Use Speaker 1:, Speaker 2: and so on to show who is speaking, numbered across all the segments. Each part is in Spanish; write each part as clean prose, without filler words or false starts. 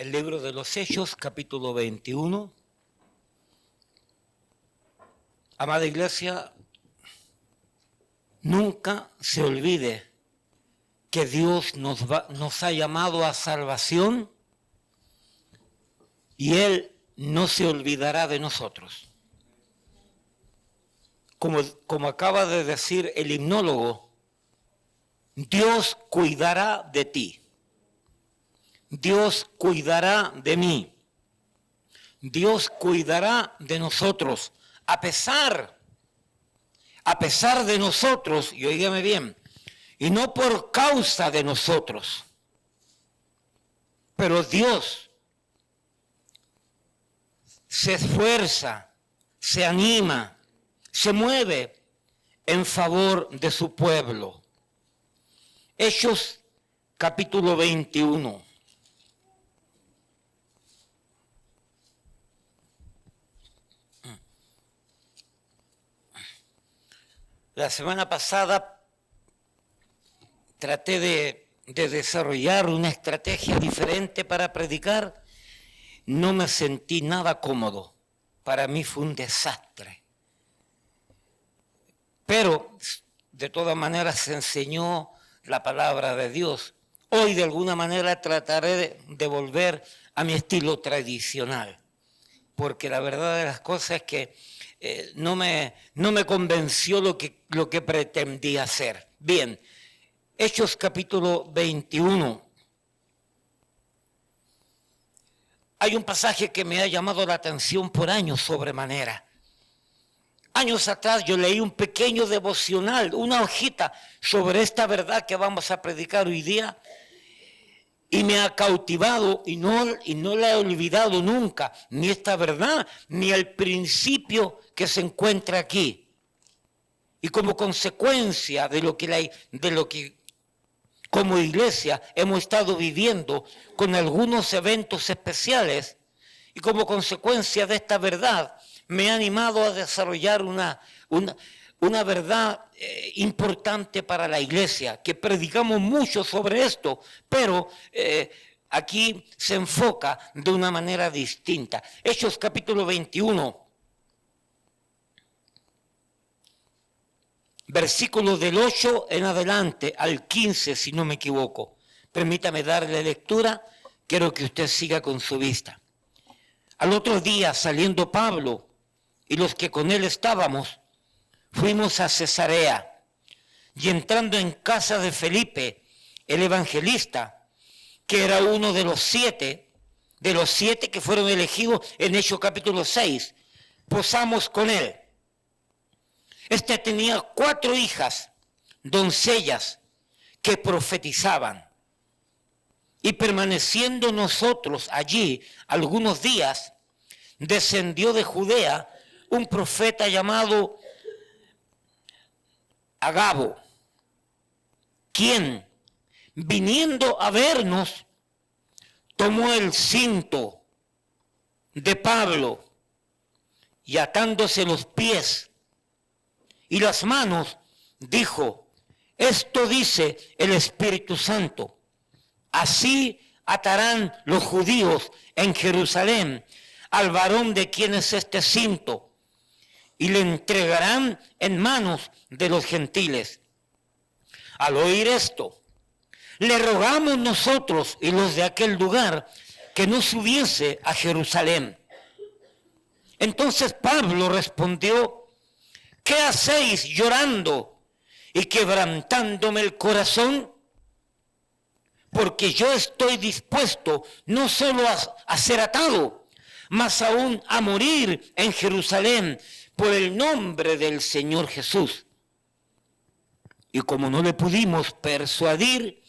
Speaker 1: El libro de los Hechos, capítulo 21. Amada iglesia, nunca se olvide que Dios nos ha llamado a salvación y Él no se olvidará de nosotros. Como acaba de decir el himnólogo, Dios cuidará de ti. Dios cuidará de mí. Dios cuidará de nosotros. A pesar de nosotros, y óigame bien, y no por causa de nosotros. Pero Dios se esfuerza, se anima, se mueve en favor de su pueblo. Hechos capítulo 21. La semana pasada traté de desarrollar una estrategia diferente para predicar. No me sentí nada cómodo. Para mí fue un desastre. Pero de todas maneras se enseñó la palabra de Dios. Hoy de alguna manera trataré de volver a mi estilo tradicional. Porque la verdad de las cosas es que no me convenció lo que pretendía hacer. Bien, Hechos capítulo 21. Hay un pasaje que me ha llamado la atención por años sobremanera. Años atrás yo leí un pequeño devocional, una hojita sobre esta verdad que vamos a predicar hoy día. Y me ha cautivado y no la he olvidado nunca, ni esta verdad, ni el principio que se encuentra aquí. Y como consecuencia de lo que como iglesia hemos estado viviendo con algunos eventos especiales, y como consecuencia de esta verdad, me ha animado a desarrollar una verdad importante para la iglesia, que predicamos mucho sobre esto, pero aquí se enfoca de una manera distinta. Hechos capítulo 21, versículo del 8 en adelante al 15, si no me equivoco. Permítame darle lectura, quiero que usted siga con su vista. Al otro día, saliendo Pablo y los que con él estábamos, fuimos a Cesarea, y entrando en casa de Felipe, el evangelista, que era uno de los siete que fueron elegidos en Hechos capítulo 6, posamos con él. Este tenía 4 hijas, doncellas, que profetizaban. Y permaneciendo nosotros allí algunos días, descendió de Judea un profeta llamado Agabo, quien, viniendo a vernos, tomó el cinto de Pablo y atándose los pies y las manos, dijo: esto dice el Espíritu Santo, así atarán los judíos en Jerusalén al varón de quien es este cinto, y le entregarán en manos de los gentiles. Al oír esto, le rogamos nosotros y los de aquel lugar que no subiese a Jerusalén. Entonces Pablo respondió: ¿qué hacéis llorando y quebrantándome el corazón? Porque yo estoy dispuesto no solo a ser atado, mas aún a morir en Jerusalén por el nombre del Señor Jesús. Y como no le pudimos persuadir,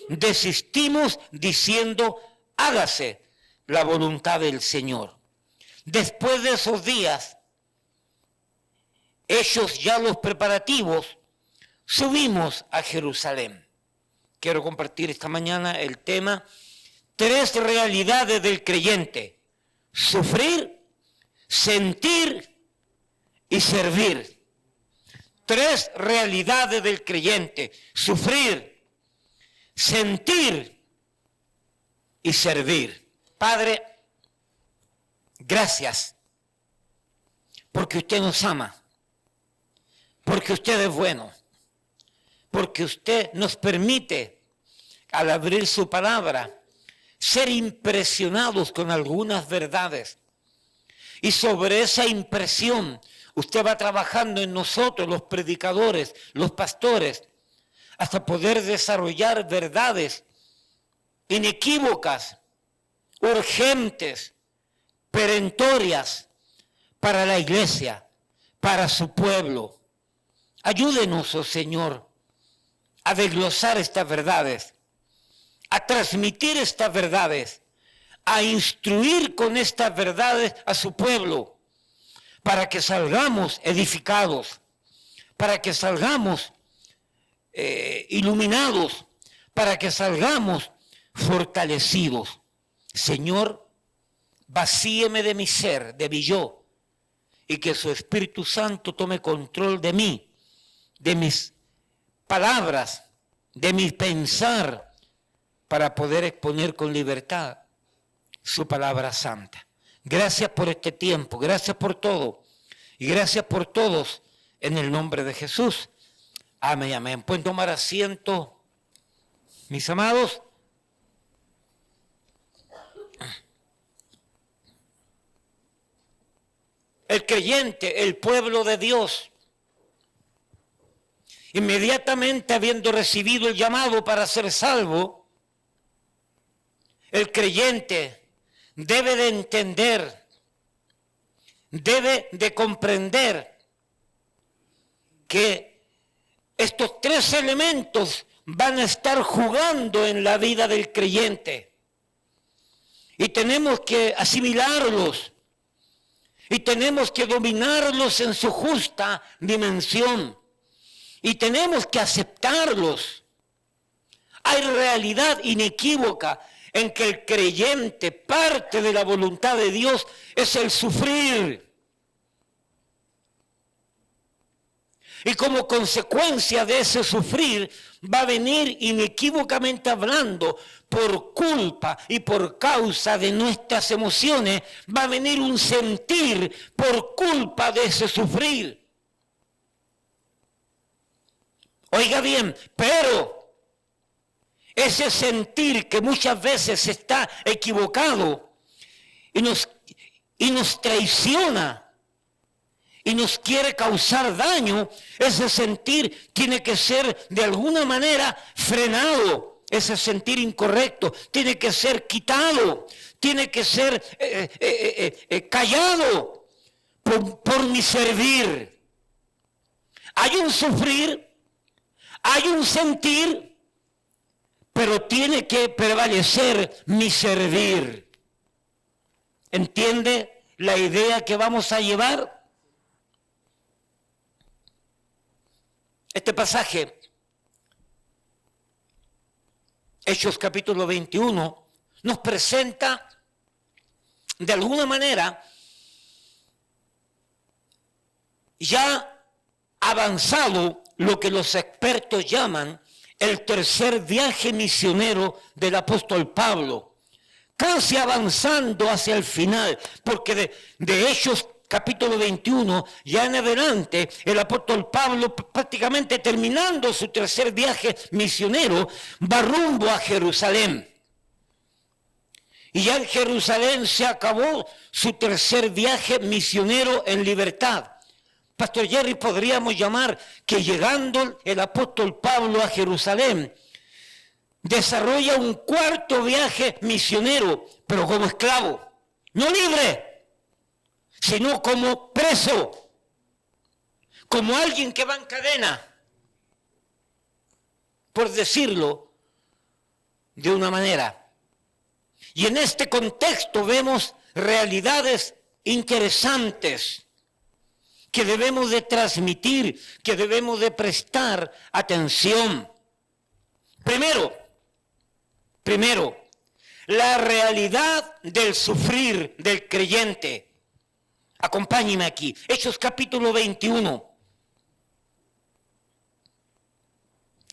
Speaker 1: desistimos diciendo: hágase la voluntad del Señor. Después de esos días, hechos ya los preparativos, subimos a Jerusalén. Quiero compartir esta mañana el tema: 3 realidades del creyente: sufrir, sentir y servir. 3 realidades del creyente: sufrir, sentir y servir. Padre, gracias, porque usted nos ama, porque usted es bueno, porque usted nos permite, al abrir su palabra, ser impresionados con algunas verdades. Y sobre esa impresión, usted va trabajando en nosotros, los predicadores, los pastores, hasta poder desarrollar verdades inequívocas, urgentes, perentorias para la iglesia, para su pueblo. Ayúdenos, oh Señor, a desglosar estas verdades, a transmitir estas verdades, a instruir con estas verdades a su pueblo, para que salgamos edificados, para que salgamos iluminados, para que salgamos fortalecidos. Señor, vacíeme de mi ser, de mi yo, y que su Espíritu Santo tome control de mí, de mis palabras, de mi pensar, para poder exponer con libertad su palabra santa. Gracias por este tiempo, gracias por todo, y gracias por todos, en el nombre de Jesús. Amén, amén. Pueden tomar asiento, mis amados. El creyente, el pueblo de Dios, inmediatamente habiendo recibido el llamado para ser salvo, el creyente debe de entender, debe de comprender que estos tres elementos van a estar jugando en la vida del creyente. Y tenemos que asimilarlos. Y tenemos que dominarlos en su justa dimensión. Y tenemos que aceptarlos. Hay realidad inequívoca en que el creyente, parte de la voluntad de Dios, es el sufrir. Y como consecuencia de ese sufrir, va a venir inequívocamente hablando, por culpa y por causa de nuestras emociones, va a venir un sentir por culpa de ese sufrir. Oiga bien, pero ese sentir que muchas veces está equivocado y nos traiciona, y nos quiere causar daño, ese sentir tiene que ser de alguna manera frenado, ese sentir incorrecto tiene que ser quitado, tiene que ser callado por mi servir. Hay un sufrir, hay un sentir, pero tiene que prevalecer mi servir. ¿Entiende la idea que vamos a llevar? Este pasaje, Hechos capítulo 21, nos presenta de alguna manera ya avanzado lo que los expertos llaman el tercer viaje misionero del apóstol Pablo, casi avanzando hacia el final, porque de Hechos capítulo 21, ya en adelante, el apóstol Pablo, prácticamente terminando su tercer viaje misionero, va rumbo a Jerusalén. Y ya en Jerusalén se acabó su tercer viaje misionero en libertad. Pastor Jerry, podríamos llamar que llegando el apóstol Pablo a Jerusalén, desarrolla un cuarto viaje misionero, pero como esclavo, no libre, sino como preso, como alguien que va en cadena, por decirlo de una manera. Y en este contexto vemos realidades interesantes que debemos de transmitir, que debemos de prestar atención. Primero, la realidad del sufrir del creyente. Acompáñeme aquí, Hechos capítulo 21.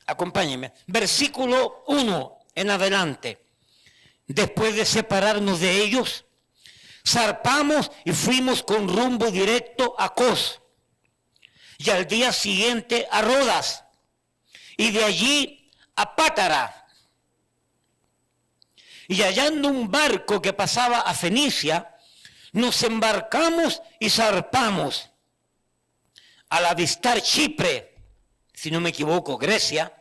Speaker 1: Acompáñeme, versículo 1 en adelante. después de separarnos de ellos, zarpamos y fuimos con rumbo directo a Cos, y al día siguiente a Rodas, y de allí a Pátara. Y hallando un barco que pasaba a Fenicia, nos embarcamos y zarpamos. Al avistar Chipre, si no me equivoco, Grecia,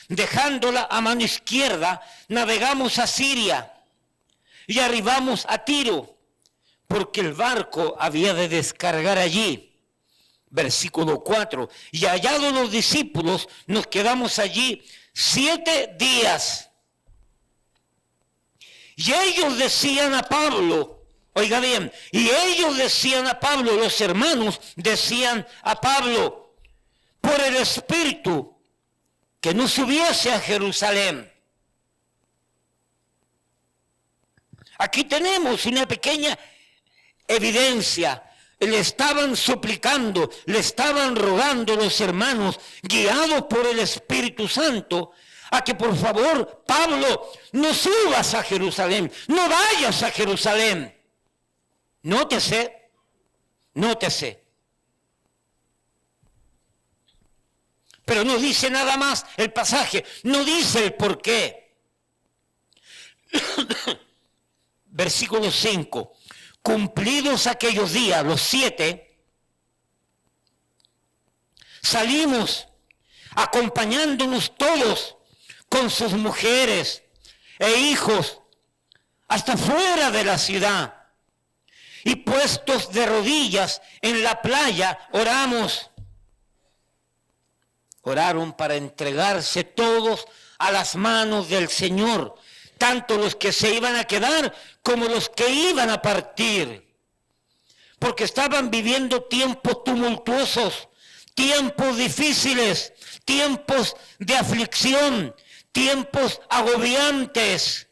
Speaker 1: dejándola a mano izquierda, navegamos a Siria y arribamos a Tiro, porque el barco había de descargar allí. Versículo 4. Y hallados los discípulos, nos quedamos allí 7 días. Y ellos decían a Pablo, oiga bien, y ellos decían a Pablo, los hermanos decían a Pablo, por el Espíritu, que no subiese a Jerusalén. Aquí tenemos una pequeña evidencia. Le estaban suplicando, le estaban rogando los hermanos, guiados por el Espíritu Santo, a que por favor, Pablo, no subas a Jerusalén, no vayas a Jerusalén. Nótese. Pero no dice nada más el pasaje, no dice el por qué. Versículo 5. Cumplidos aquellos días, los 7, salimos acompañándonos todos con sus mujeres e hijos hasta fuera de la ciudad. Y puestos de rodillas en la playa, oramos. Oraron para entregarse todos a las manos del Señor, tanto los que se iban a quedar como los que iban a partir, porque estaban viviendo tiempos tumultuosos, tiempos difíciles, tiempos de aflicción, tiempos agobiantes.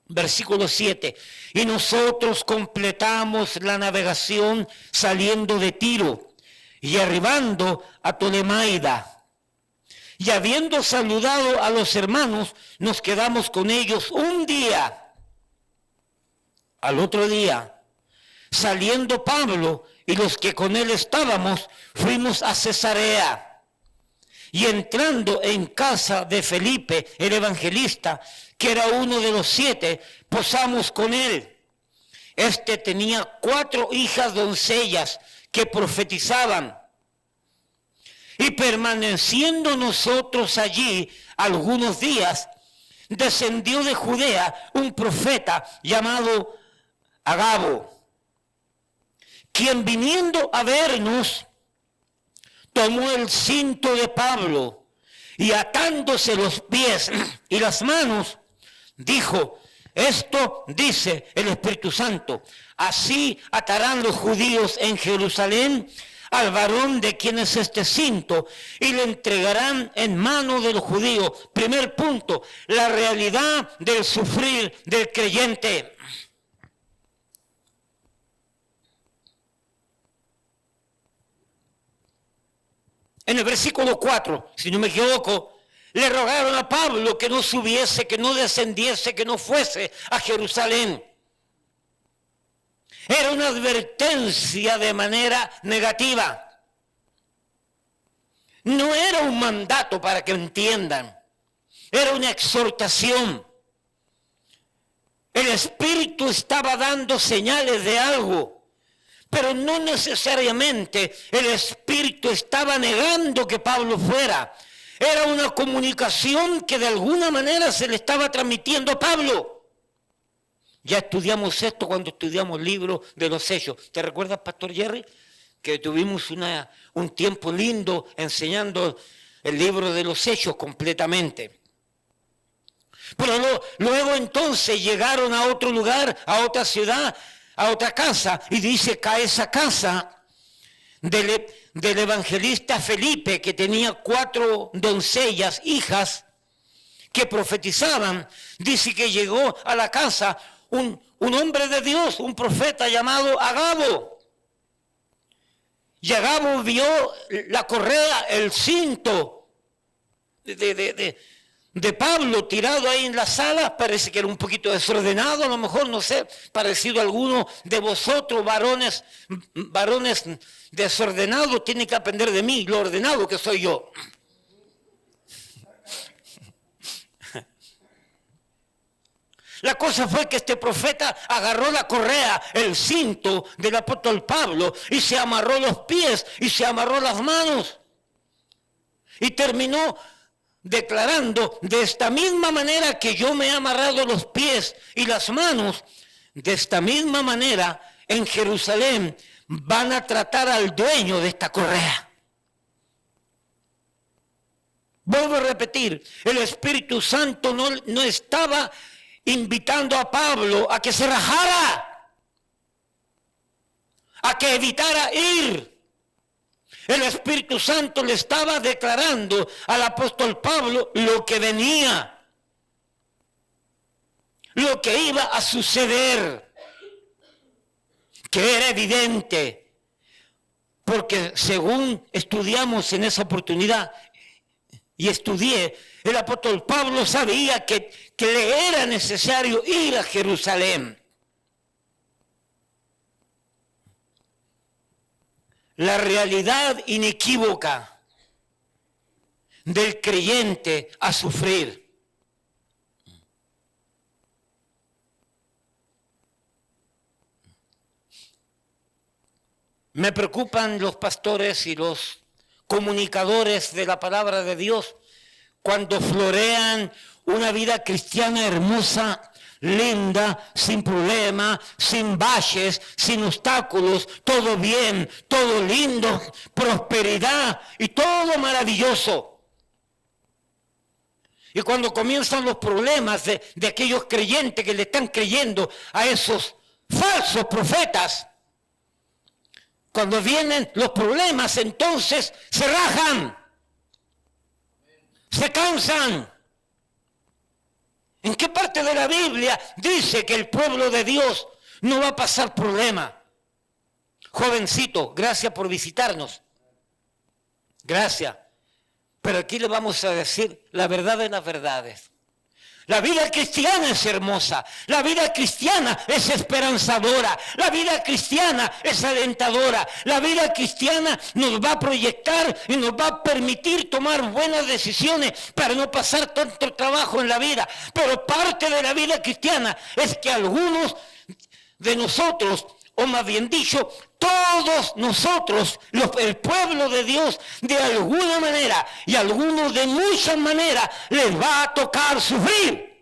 Speaker 1: Versículo 7. Y nosotros completamos la navegación saliendo de Tiro y arribando a Tolemaida. Y habiendo saludado a los hermanos, nos quedamos con ellos un día. Al otro día, saliendo Pablo y los que con él estábamos, fuimos a Cesarea. Y entrando en casa de Felipe, el evangelista, que era uno de los 7, posamos con él. Este tenía 4 hijas doncellas que profetizaban. Y permaneciendo nosotros allí algunos días, descendió de Judea un profeta llamado Agabo, quien viniendo a vernos, tomó el cinto de Pablo y atándose los pies y las manos, dijo: esto dice el Espíritu Santo, así atarán los judíos en Jerusalén al varón de quien es este cinto y le entregarán en mano de los judíos. Primer punto, la realidad del sufrir del creyente. En el versículo 4, si no me equivoco, le rogaron a Pablo que no subiese, que no descendiese, que no fuese a Jerusalén. Era una advertencia de manera negativa. No era un mandato para que entiendan. Era una exhortación. El Espíritu estaba dando señales de algo, pero no necesariamente el Espíritu estaba negando que Pablo fuera. Era una comunicación que de alguna manera se le estaba transmitiendo a Pablo. Ya estudiamos esto cuando estudiamos el libro de los Hechos. ¿Te recuerdas, Pastor Jerry? Que tuvimos un tiempo lindo enseñando el libro de los Hechos completamente. Pero luego entonces llegaron a otro lugar, a otra ciudad, a otra casa, y dice que a esa casa del evangelista Felipe, que tenía 4 doncellas, hijas, que profetizaban, dice que llegó a la casa un hombre de Dios, un profeta llamado Agabo. Y Agabo vio la correa, el cinto de de Pablo tirado ahí en la sala, parece que era un poquito desordenado, a lo mejor, no sé, parecido a alguno de vosotros, varones desordenados, tienen que aprender de mí, lo ordenado que soy yo. La cosa fue que este profeta agarró la correa, el cinto del apóstol Pablo, y se amarró los pies y se amarró las manos. Y terminó declarando: de esta misma manera que yo me he amarrado los pies y las manos, de esta misma manera en Jerusalén van a tratar al dueño de esta correa. Vuelvo a repetir, el Espíritu Santo no estaba invitando a Pablo a que se rajara, a que evitara ir. El Espíritu Santo le estaba declarando al apóstol Pablo lo que venía, lo que iba a suceder, que era evidente, porque según estudiamos en esa oportunidad, y estudié, el apóstol Pablo sabía que le era necesario ir a Jerusalén. La realidad inequívoca del creyente a sufrir. Me preocupan los pastores y los comunicadores de la palabra de Dios cuando florean una vida cristiana hermosa, linda, sin problema, sin valles, sin obstáculos, todo bien, todo lindo, prosperidad y todo maravilloso. Y cuando comienzan los problemas de aquellos creyentes que le están creyendo a esos falsos profetas, cuando vienen los problemas, entonces se rajan, se cansan. ¿En qué parte de la Biblia dice que el pueblo de Dios no va a pasar problema? Jovencito, gracias por visitarnos. Gracias. Pero aquí le vamos a decir la verdad de las verdades. La vida cristiana es hermosa, la vida cristiana es esperanzadora, la vida cristiana es alentadora, la vida cristiana nos va a proyectar y nos va a permitir tomar buenas decisiones para no pasar tanto trabajo en la vida. Pero parte de la vida cristiana es que algunos de nosotros, o más bien dicho, todos nosotros, el pueblo de Dios, de alguna manera y algunos de muchas maneras, les va a tocar sufrir.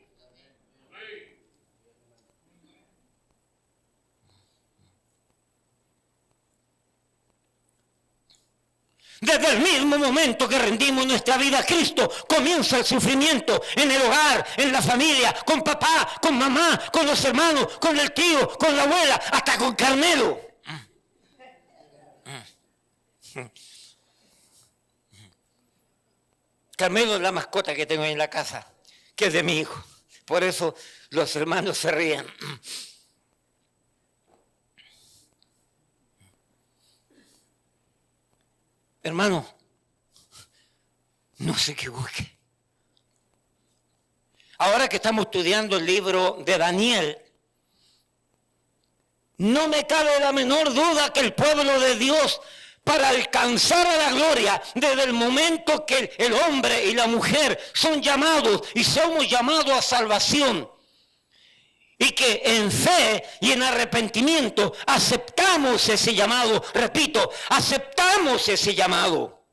Speaker 1: Desde el mismo momento que rendimos nuestra vida a Cristo, comienza el sufrimiento en el hogar, en la familia, con papá, con mamá, con los hermanos, con el tío, con la abuela, hasta con Carmelo. Carmelo es la mascota que tengo en la casa, que es de mi hijo. Por eso los hermanos se ríen. Hermano, no se equivoque. Ahora que estamos estudiando el libro de Daniel, no me cabe la menor duda que el pueblo de Dios, para alcanzar a la gloria, desde el momento que el hombre y la mujer son llamados y somos llamados a salvación, y que en fe y en arrepentimiento aceptamos ese llamado, repito, aceptamos ese llamado.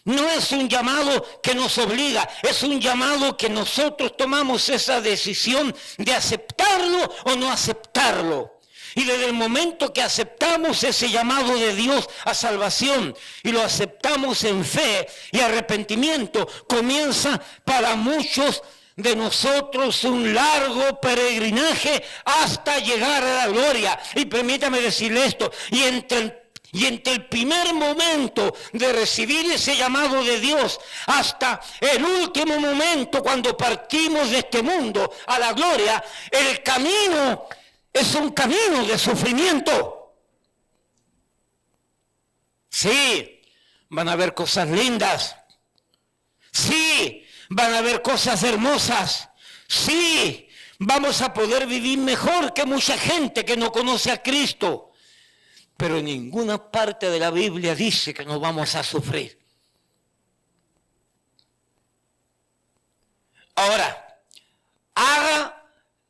Speaker 1: No es un llamado que nos obliga, es un llamado que nosotros tomamos esa decisión de aceptarlo o no aceptarlo. Y desde el momento que aceptamos ese llamado de Dios a salvación y lo aceptamos en fe y arrepentimiento, comienza para muchos de nosotros un largo peregrinaje hasta llegar a la gloria. Y permítame decirle esto, y entre el primer momento de recibir ese llamado de Dios hasta el último momento cuando partimos de este mundo a la gloria, el camino es un camino de sufrimiento. Sí, van a haber cosas lindas. Sí, van a haber cosas hermosas. Sí, vamos a poder vivir mejor que mucha gente que no conoce a Cristo. Pero en ninguna parte de la Biblia dice que no vamos a sufrir. Ahora, haga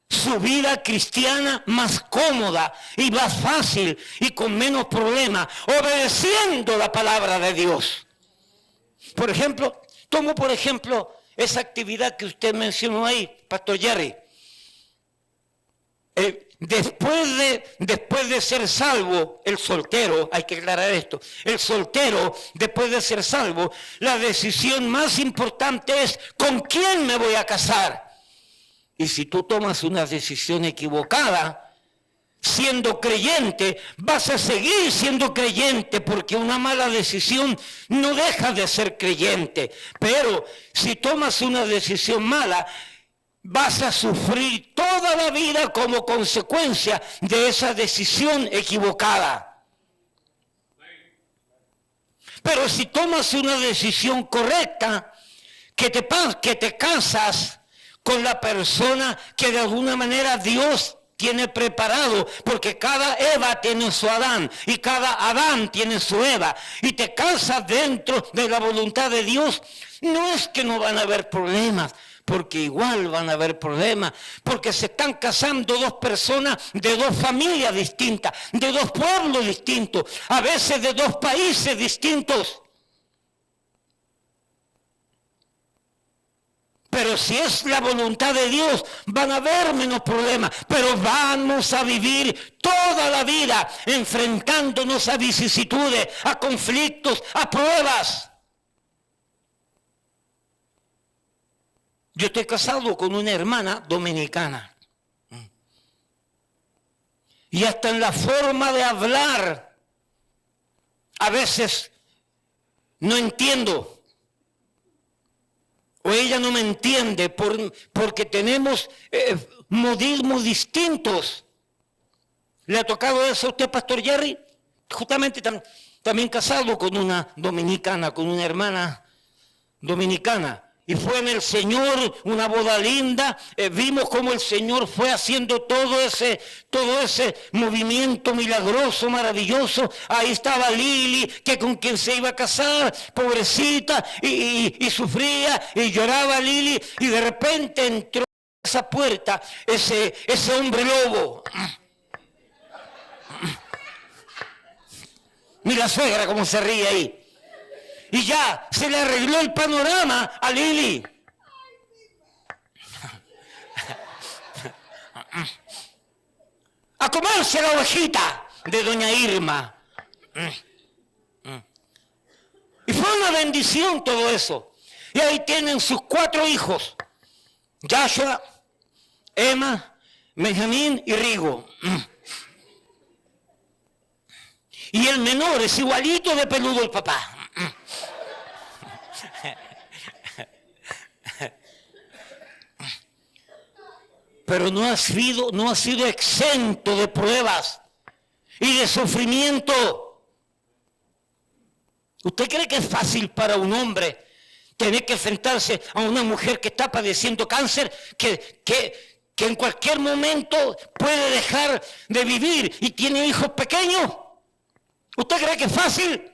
Speaker 1: su vida cristiana más cómoda y más fácil y con menos problemas, obedeciendo la palabra de Dios. Por ejemplo, tomo por ejemplo esa actividad que usted mencionó ahí, Pastor Jerry. Después de ser salvo, el soltero, hay que aclarar esto, el soltero, después de ser salvo, la decisión más importante es ¿con quién me voy a casar? Y si tú tomas una decisión equivocada, siendo creyente, vas a seguir siendo creyente, porque una mala decisión no deja de ser creyente. Pero si tomas una decisión mala, vas a sufrir toda la vida como consecuencia de esa decisión equivocada. Pero si tomas una decisión correcta, que te casas con la persona que de alguna manera Dios tiene preparado, porque cada Eva tiene su Adán y cada Adán tiene su Eva, y te casas dentro de la voluntad de Dios, no es que no van a haber problemas, porque igual van a haber problemas, porque se están casando dos personas de dos familias distintas, de dos pueblos distintos, a veces de dos países distintos. Pero si es la voluntad de Dios, van a haber menos problemas, pero vamos a vivir toda la vida enfrentándonos a vicisitudes, a conflictos, a pruebas. Yo estoy casado con una hermana dominicana. Y hasta en la forma de hablar, a veces no entiendo. O ella no me entiende porque tenemos modismos distintos. ¿Le ha tocado eso a usted, Pastor Jerry? Justamente también casado con una dominicana, con una hermana dominicana. Y fue en el Señor una boda linda. Vimos cómo el Señor fue haciendo todo ese movimiento milagroso, maravilloso. Ahí estaba Lili, que con quien se iba a casar, pobrecita, y sufría y lloraba Lili. Y de repente entró a esa puerta ese hombre lobo. Mira suegra cómo se ríe ahí. Y ya se le arregló el panorama a Lili. A comerse la ovejita de doña Irma. Y fue una bendición todo eso. Y ahí tienen sus 4 hijos. Joshua, Emma, Benjamín y Rigo. Y el menor es igualito de peludo el papá. Pero no ha sido exento de pruebas y de sufrimiento. ¿Usted cree que es fácil para un hombre tener que enfrentarse a una mujer que está padeciendo cáncer, que en cualquier momento puede dejar de vivir y tiene hijos pequeños? ¿Usted cree que es fácil?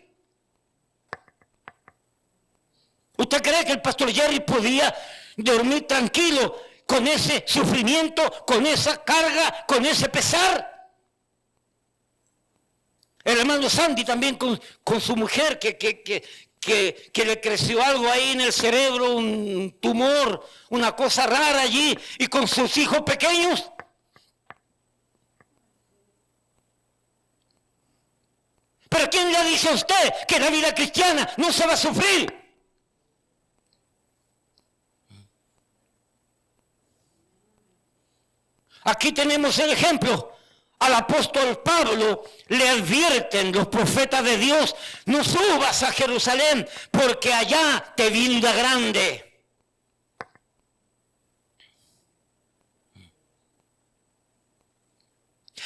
Speaker 1: ¿Usted cree que el Pastor Jerry podía dormir tranquilo con ese sufrimiento, con esa carga, con ese pesar? El hermano Sandy también con su mujer que le creció algo ahí en el cerebro, un tumor, una cosa rara allí, y con sus hijos pequeños. ¿Pero quién le dice a usted que la vida cristiana no se va a sufrir? Aquí tenemos el ejemplo. Al apóstol Pablo le advierten los profetas de Dios: no subas a Jerusalén porque allá te viene la grande.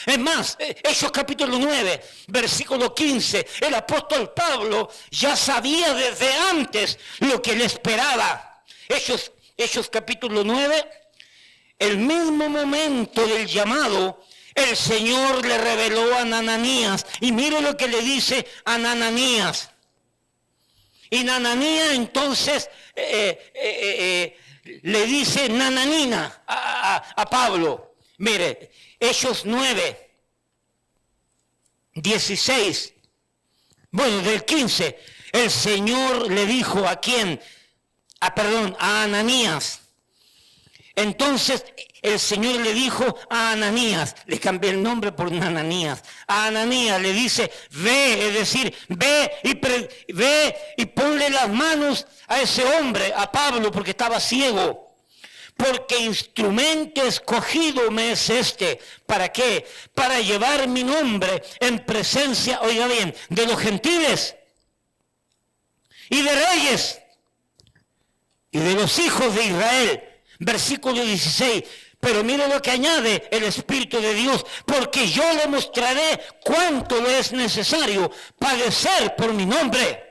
Speaker 1: Es más, Hechos capítulo 9, versículo 15, el apóstol Pablo ya sabía desde antes lo que le esperaba. Hechos capítulo 9, el mismo momento del llamado, el Señor le reveló a Ananías. Y mire lo que le dice a Ananías. Y Ananías entonces le dice nananina a Pablo. Mire, Hechos 9, 16. Bueno, del 15. El Señor le dijo a quién, a Ananías. Entonces el Señor le dijo a Ananías, le cambié el nombre por Ananías. A Ananías le dice, ve, es decir, ve y ponle las manos a ese hombre, a Pablo, porque estaba ciego. Porque instrumento escogido me es este. ¿Para qué? Para llevar mi nombre en presencia, oiga bien, de los gentiles y de reyes y de los hijos de Israel. Versículo 16. Pero mire lo que añade el Espíritu de Dios. Porque yo le mostraré cuánto le es necesario padecer por mi nombre.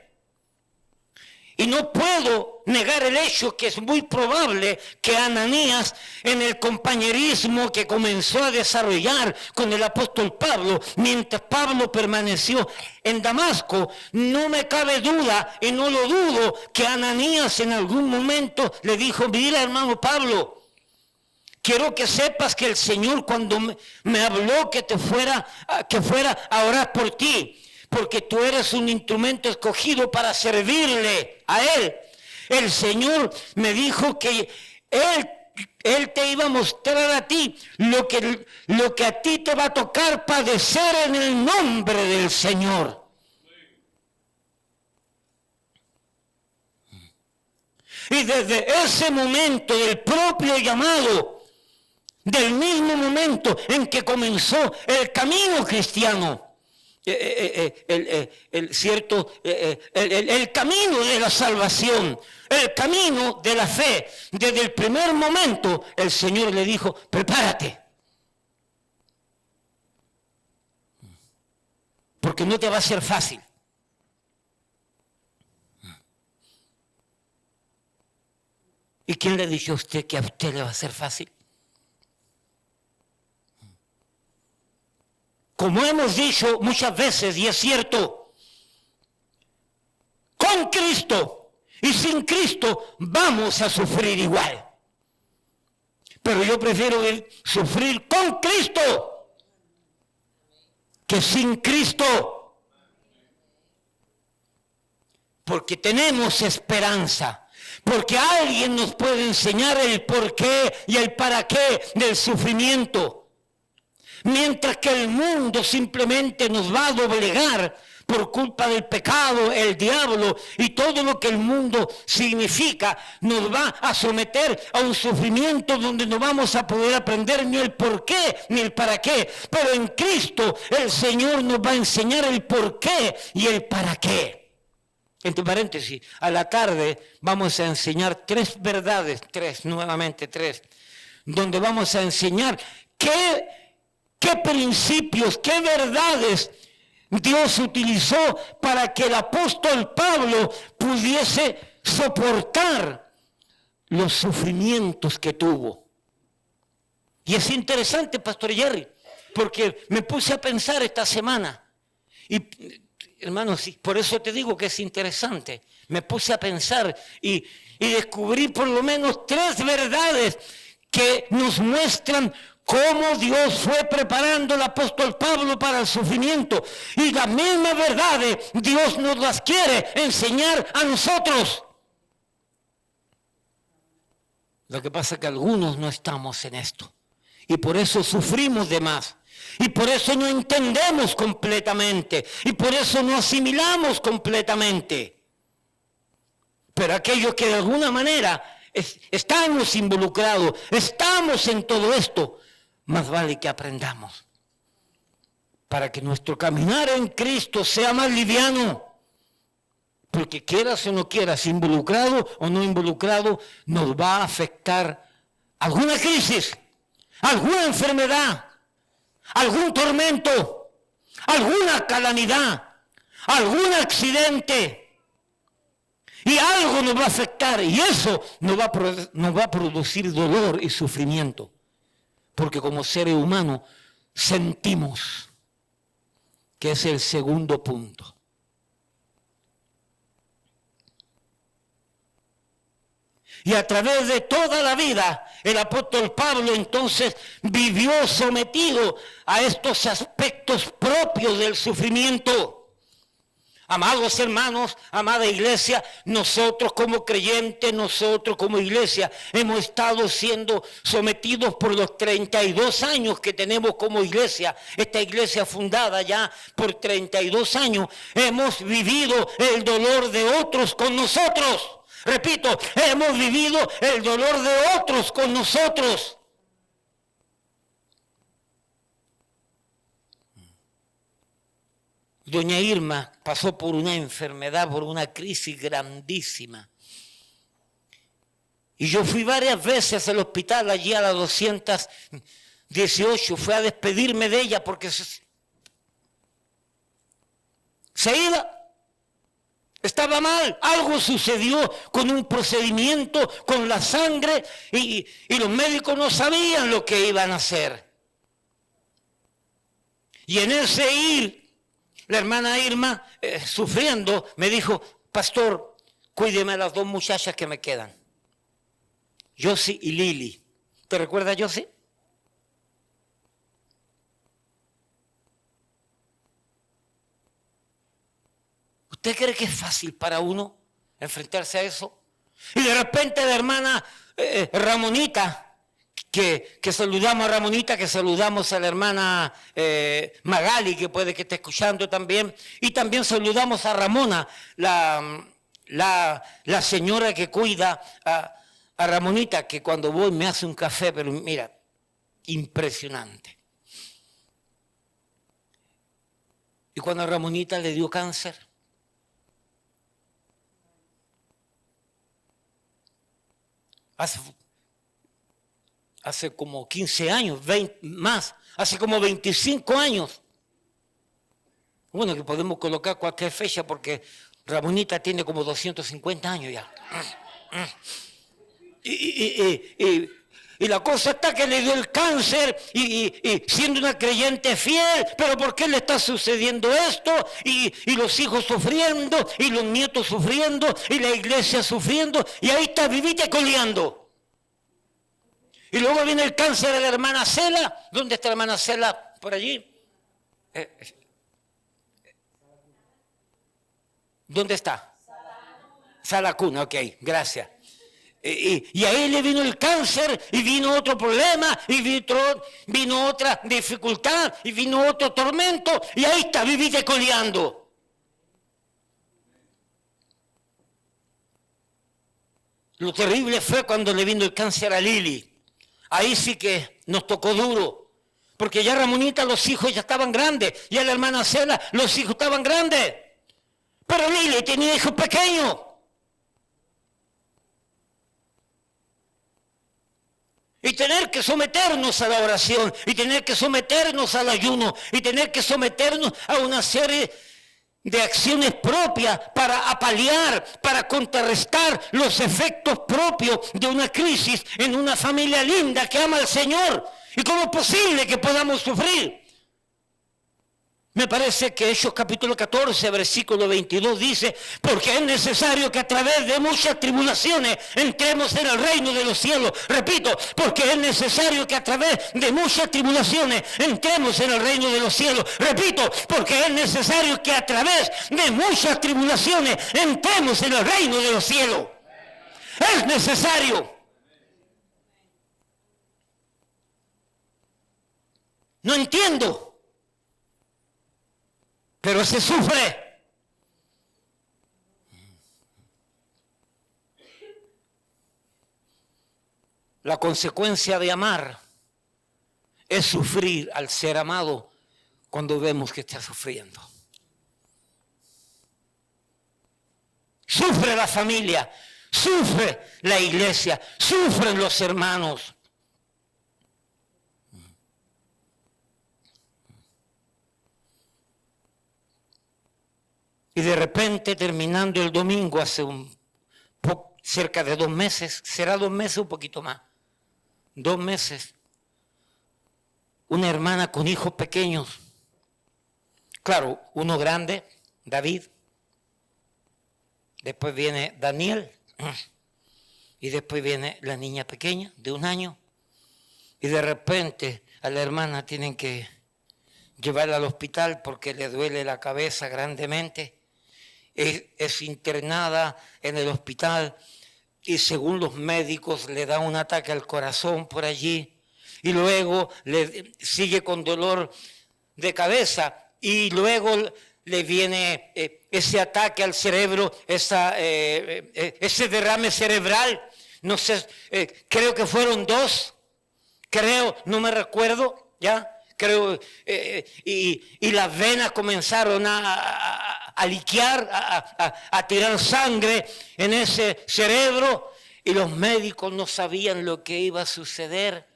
Speaker 1: Y no puedo negar el hecho que es muy probable que Ananías, en el compañerismo que comenzó a desarrollar con el apóstol Pablo, mientras Pablo permaneció en Damasco, no me cabe duda, y no lo dudo, que Ananías en algún momento le dijo, mira hermano Pablo, quiero que sepas que el Señor cuando me habló que fuera a orar por ti, porque tú eres un instrumento escogido para servirle a Él. El Señor me dijo que Él te iba a mostrar a ti lo que a ti te va a tocar padecer en el nombre del Señor. Y desde ese momento del propio llamado, del mismo momento en que comenzó el camino cristiano, el camino de la salvación, el camino de la fe, desde el primer momento el Señor le dijo, prepárate, porque no te va a ser fácil. ¿Y quién le dijo a usted que a usted le va a ser fácil? Como hemos dicho muchas veces, y es cierto, con Cristo y sin Cristo vamos a sufrir igual. Pero yo prefiero sufrir con Cristo que sin Cristo. Porque tenemos esperanza. Porque alguien nos puede enseñar el porqué y el para qué del sufrimiento. Mientras que el mundo simplemente nos va a doblegar por culpa del pecado, el diablo y todo lo que el mundo significa, nos va a someter a un sufrimiento donde no vamos a poder aprender ni el por qué ni el para qué. Pero en Cristo el Señor nos va a enseñar el por qué y el para qué. Entre paréntesis, a la tarde vamos a enseñar tres verdades, nuevamente tres, donde vamos a enseñar qué principios, qué verdades Dios utilizó para que el apóstol Pablo pudiese soportar los sufrimientos que tuvo. Y es interesante, Pastor Jerry, porque me puse a pensar esta semana. Y, hermanos, por eso te digo que es interesante. Me puse a pensar y descubrí por lo menos tres verdades que nos muestran cómo Dios fue preparando al apóstol Pablo para el sufrimiento. Y las mismas verdades Dios nos las quiere enseñar a nosotros. Lo que pasa es que algunos no estamos en esto. Y por eso sufrimos de más. Y por eso no entendemos completamente. Y por eso no asimilamos completamente. Pero aquellos que de alguna manera estamos involucrados, estamos en todo esto, más vale que aprendamos para que nuestro caminar en Cristo sea más liviano. Porque quieras o no quieras, involucrado o no involucrado, nos va a afectar alguna crisis, alguna enfermedad, algún tormento, alguna calamidad, algún accidente. Y algo nos va a afectar y eso nos va a producir dolor y sufrimiento. Porque como seres humanos sentimos, que es el segundo punto. Y a través de toda la vida, el apóstol Pablo entonces vivió sometido a estos aspectos propios del sufrimiento. Amados hermanos, amada iglesia, nosotros como creyentes, nosotros como iglesia, hemos estado siendo sometidos por los 32 años que tenemos como iglesia. Esta iglesia fundada ya por 32 años, hemos vivido el dolor de otros con nosotros. Repito, hemos vivido el dolor de otros con nosotros. Doña Irma pasó por una enfermedad, por una crisis grandísima. Y yo fui varias veces al hospital, allí a la 218, fui a despedirme de ella porque se iba. Estaba mal, algo sucedió con un procedimiento, con la sangre, y los médicos no sabían lo que iban a hacer. Y en ese ir, la hermana Irma, sufriendo, me dijo, pastor, cuídeme a las dos muchachas que me quedan. Josie y Lili. ¿Te recuerdas, Josie? ¿Usted cree que es fácil para uno enfrentarse a eso? Y de repente la hermana Ramonita, que saludamos a Ramonita, que saludamos a la hermana Magali, que puede que esté escuchando también, y también saludamos a Ramona, la señora que cuida a Ramonita, que cuando voy me hace un café, pero mira, impresionante. Y cuando a Ramonita le dio cáncer, hace como 15 años, 20 más, hace como 25 años. Bueno, que podemos colocar cualquier fecha porque Ramonita tiene como 250 años ya. Y la cosa está que le dio el cáncer y siendo una creyente fiel, pero ¿por qué le está sucediendo esto? Y los hijos sufriendo, y los nietos sufriendo, y la iglesia sufriendo, y ahí está vivita coleando. Y luego viene el cáncer de la hermana Cela. ¿Dónde está la hermana Cela? Por allí. ¿Dónde está? Salacuna, ok, gracias. Y ahí le vino el cáncer, y vino otro problema, y vino otra dificultad, y vino otro tormento, y ahí está, vivite coleando. Lo terrible fue cuando le vino el cáncer a Lili. Ahí sí que nos tocó duro, porque ya Ramonita, los hijos ya estaban grandes, ya la hermana Cela, los hijos estaban grandes, pero Lili tenía hijos pequeños. Y tener que someternos a la oración, y tener que someternos al ayuno, y tener que someternos a una serie de acciones propias para apalear, para contrarrestar los efectos propios de una crisis en una familia linda que ama al Señor. ¿Y cómo es posible que podamos sufrir? Me parece que Hechos capítulo 14, versículo 22 dice, porque es necesario que a través de muchas tribulaciones entremos en el reino de los cielos. Repito, porque es necesario que a través de muchas tribulaciones entremos en el reino de los cielos. Repito, porque es necesario que a través de muchas tribulaciones entremos en el reino de los cielos. Es necesario. No entiendo. Pero se sufre. La consecuencia de amar es sufrir al ser amado cuando vemos que está sufriendo. Sufre la familia, sufre la iglesia, sufren los hermanos. Y de repente, terminando el domingo, hace cerca de 2 meses, será 2 meses, un poquito más, 2 meses, una hermana con hijos pequeños, claro, uno grande, David, después viene Daniel, y después viene la niña pequeña de 1 año, y de repente a la hermana tienen que llevarla al hospital porque le duele la cabeza grandemente. Es internada en el hospital y según los médicos le da un ataque al corazón por allí y luego le sigue con dolor de cabeza y luego le viene ese ataque al cerebro, ese derrame cerebral. No sé, creo que fueron 2, no me recuerdo, ¿ya? Creo, y las venas comenzaron a liquear, a tirar sangre en ese cerebro y los médicos no sabían lo que iba a suceder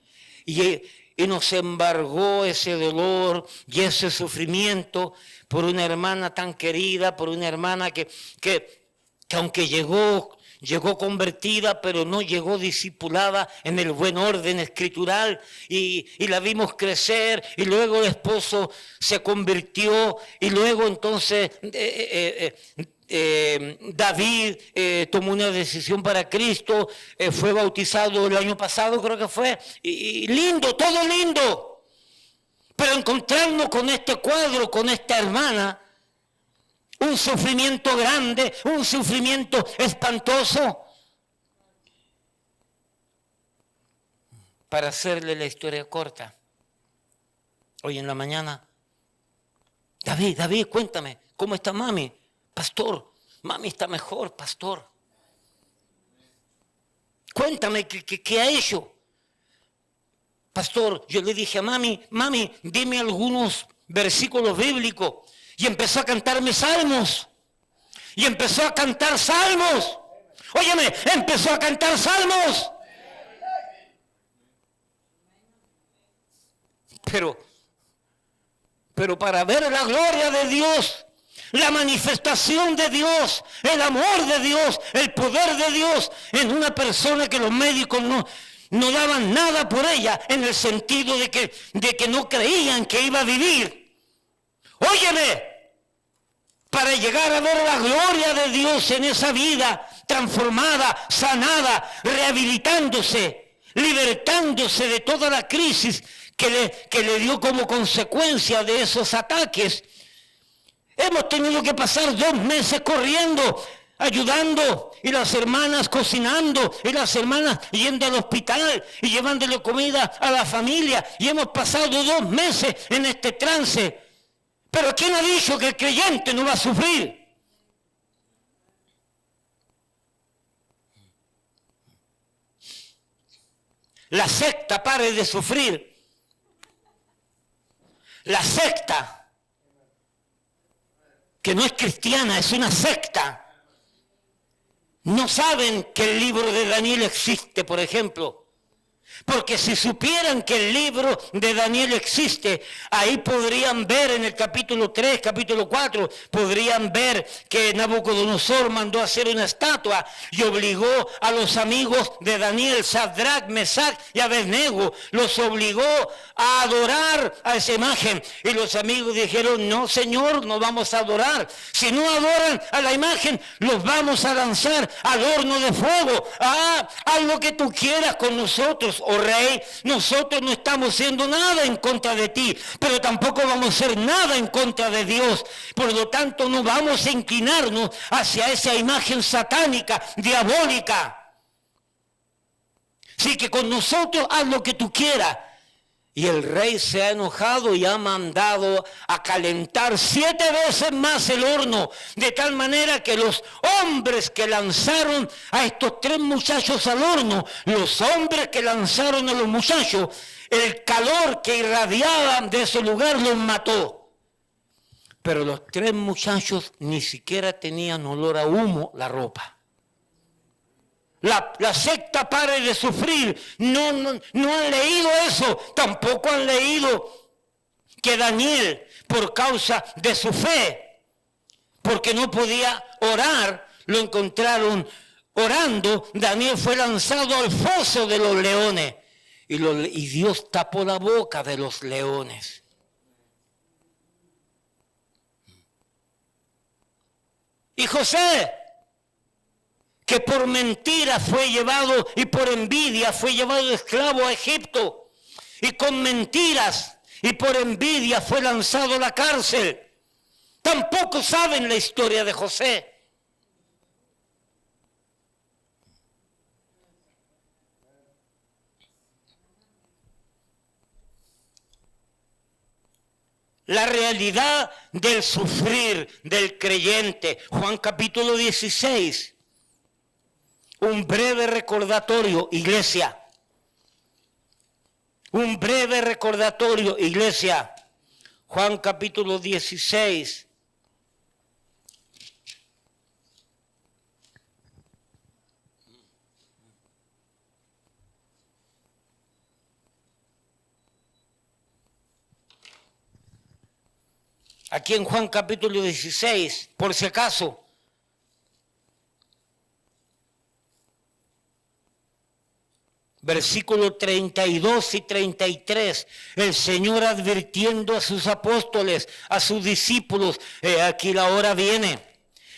Speaker 1: y nos embargó ese dolor y ese sufrimiento por una hermana tan querida, por una hermana que aunque llegó convertida, pero no llegó discipulada en el buen orden escritural y la vimos crecer y luego el esposo se convirtió y luego entonces David tomó una decisión para Cristo, fue bautizado el año pasado creo que fue, y lindo, todo lindo, pero encontrarnos con este cuadro, con esta hermana, un sufrimiento grande, un sufrimiento espantoso. Para hacerle la historia corta, hoy en la mañana, David, cuéntame, ¿cómo está mami? Pastor, mami está mejor, pastor. Cuéntame, ¿qué ha hecho? Pastor, yo le dije a mami, dime algunos versículos bíblicos. Y empezó a cantarme salmos. Y empezó a cantar salmos. Óyeme, empezó a cantar salmos. Pero para ver la gloria de Dios, la manifestación de Dios, el amor de Dios, el poder de Dios en una persona que los médicos no daban nada por ella, en el sentido de que no creían que iba a vivir. Óyeme, para llegar a ver la gloria de Dios en esa vida transformada, sanada, rehabilitándose, libertándose de toda la crisis que le dio como consecuencia de esos ataques. Hemos tenido que pasar 2 meses corriendo, ayudando, y las hermanas cocinando, y las hermanas yendo al hospital y llevándole comida a la familia, y hemos pasado 2 meses en este trance. Pero ¿quién ha dicho que el creyente no va a sufrir? La secta pare de sufrir. La secta, que no es cristiana, es una secta. No saben que el libro de Daniel existe, por ejemplo. Porque si supieran que el libro de Daniel existe, ahí podrían ver en el capítulo 3, capítulo 4, podrían ver que Nabucodonosor mandó a hacer una estatua y obligó a los amigos de Daniel, Sadrach, Mesach y Abednego, los obligó a adorar a esa imagen. Y los amigos dijeron, no señor, no vamos a adorar. Si no adoran a la imagen, los vamos a lanzar al horno de fuego. Haz lo que tú quieras con nosotros, oh rey, nosotros no estamos haciendo nada en contra de ti, pero tampoco vamos a hacer nada en contra de Dios. Por lo tanto, no vamos a inclinarnos hacia esa imagen satánica, diabólica. Así que con nosotros haz lo que tú quieras. Y el rey se ha enojado y ha mandado a calentar 7 veces más el horno, de tal manera que los hombres que lanzaron a estos 3 muchachos al horno, los hombres que lanzaron a los muchachos, el calor que irradiaba de ese lugar los mató. Pero los 3 muchachos ni siquiera tenían olor a humo la ropa. La secta pare de sufrir. No han leído eso. Tampoco han leído que Daniel, por causa de su fe, porque no podía orar, lo encontraron orando, Daniel fue lanzado al foso de los leones. Y Dios tapó la boca de los leones. Y José, que por mentira fue llevado y por envidia fue llevado esclavo a Egipto. Y con mentiras y por envidia fue lanzado a la cárcel. Tampoco saben la historia de José. La realidad del sufrir del creyente. Juan capítulo 16. Un breve recordatorio, iglesia. Un breve recordatorio, iglesia. Juan capítulo 16. Aquí en Juan capítulo 16, por si acaso. Versículos 32 y 33, el Señor advirtiendo a sus apóstoles, a sus discípulos, aquí la hora viene,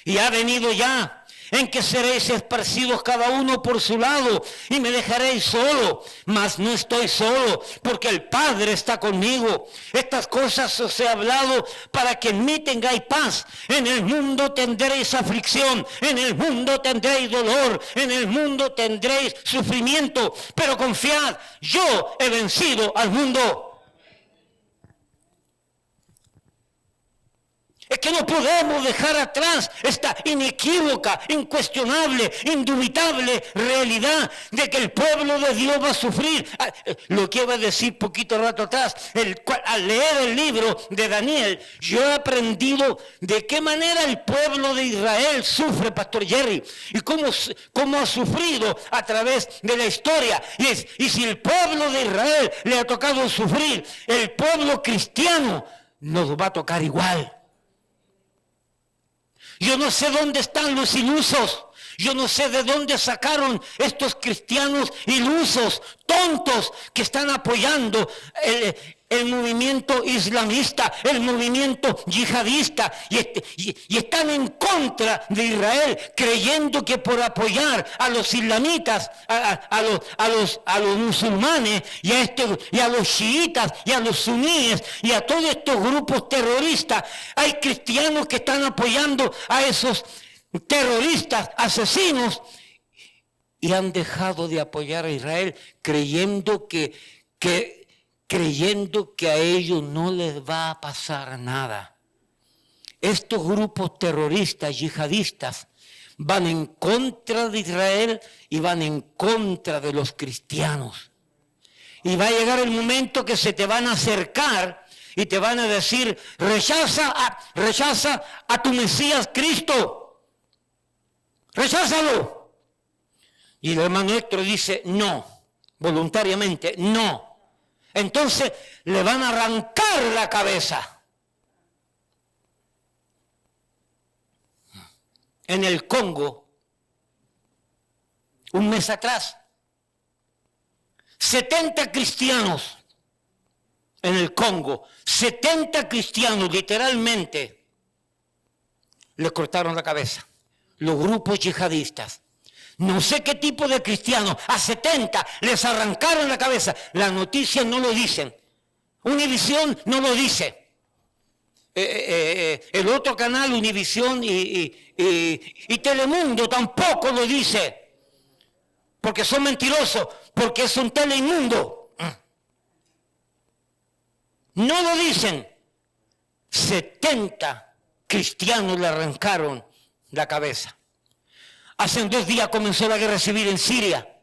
Speaker 1: y ha venido ya, en que seréis esparcidos cada uno por su lado, y me dejaréis solo, mas no estoy solo, porque el Padre está conmigo. Estas cosas os he hablado para que en mí tengáis paz. En el mundo tendréis aflicción, en el mundo tendréis dolor, en el mundo tendréis sufrimiento, pero confiad, yo he vencido al mundo. Es que no podemos dejar atrás esta inequívoca, incuestionable, indubitable realidad de que el pueblo de Dios va a sufrir. Lo que iba a decir poquito rato atrás, al leer el libro de Daniel, yo he aprendido de qué manera el pueblo de Israel sufre, Pastor Jerry, y cómo ha sufrido a través de la historia. Y si el pueblo de Israel le ha tocado sufrir, el pueblo cristiano nos va a tocar igual. Yo no sé dónde están los ilusos. Yo no sé de dónde sacaron estos cristianos ilusos, tontos, que están apoyando el movimiento islamista, el movimiento yihadista, y están en contra de Israel, creyendo que por apoyar a los islamitas, a los musulmanes, y a los chiitas, y a los suníes, y a todos estos grupos terroristas, hay cristianos que están apoyando a esos terroristas, asesinos, y han dejado de apoyar a Israel creyendo que a ellos no les va a pasar nada. Estos grupos terroristas, yihadistas, van en contra de Israel y van en contra de los cristianos. Y va a llegar el momento que se te van a acercar y te van a decir, rechaza a tu Mesías Cristo. Recházalo. Y el hermano Héctor dice no, voluntariamente no. Entonces le van a arrancar la cabeza. En el Congo, un mes atrás, 70 cristianos en el Congo, 70 cristianos literalmente le cortaron la cabeza. Los grupos yihadistas. No sé qué tipo de cristianos, a 70 les arrancaron la cabeza. Las noticias no lo dicen. Univisión no lo dice. El otro canal, Univisión y Telemundo tampoco lo dice. Porque son mentirosos, porque es un teleinmundo. No lo dicen. 70 cristianos le arrancaron la cabeza. Hace 2 días comenzó la guerra civil en Siria.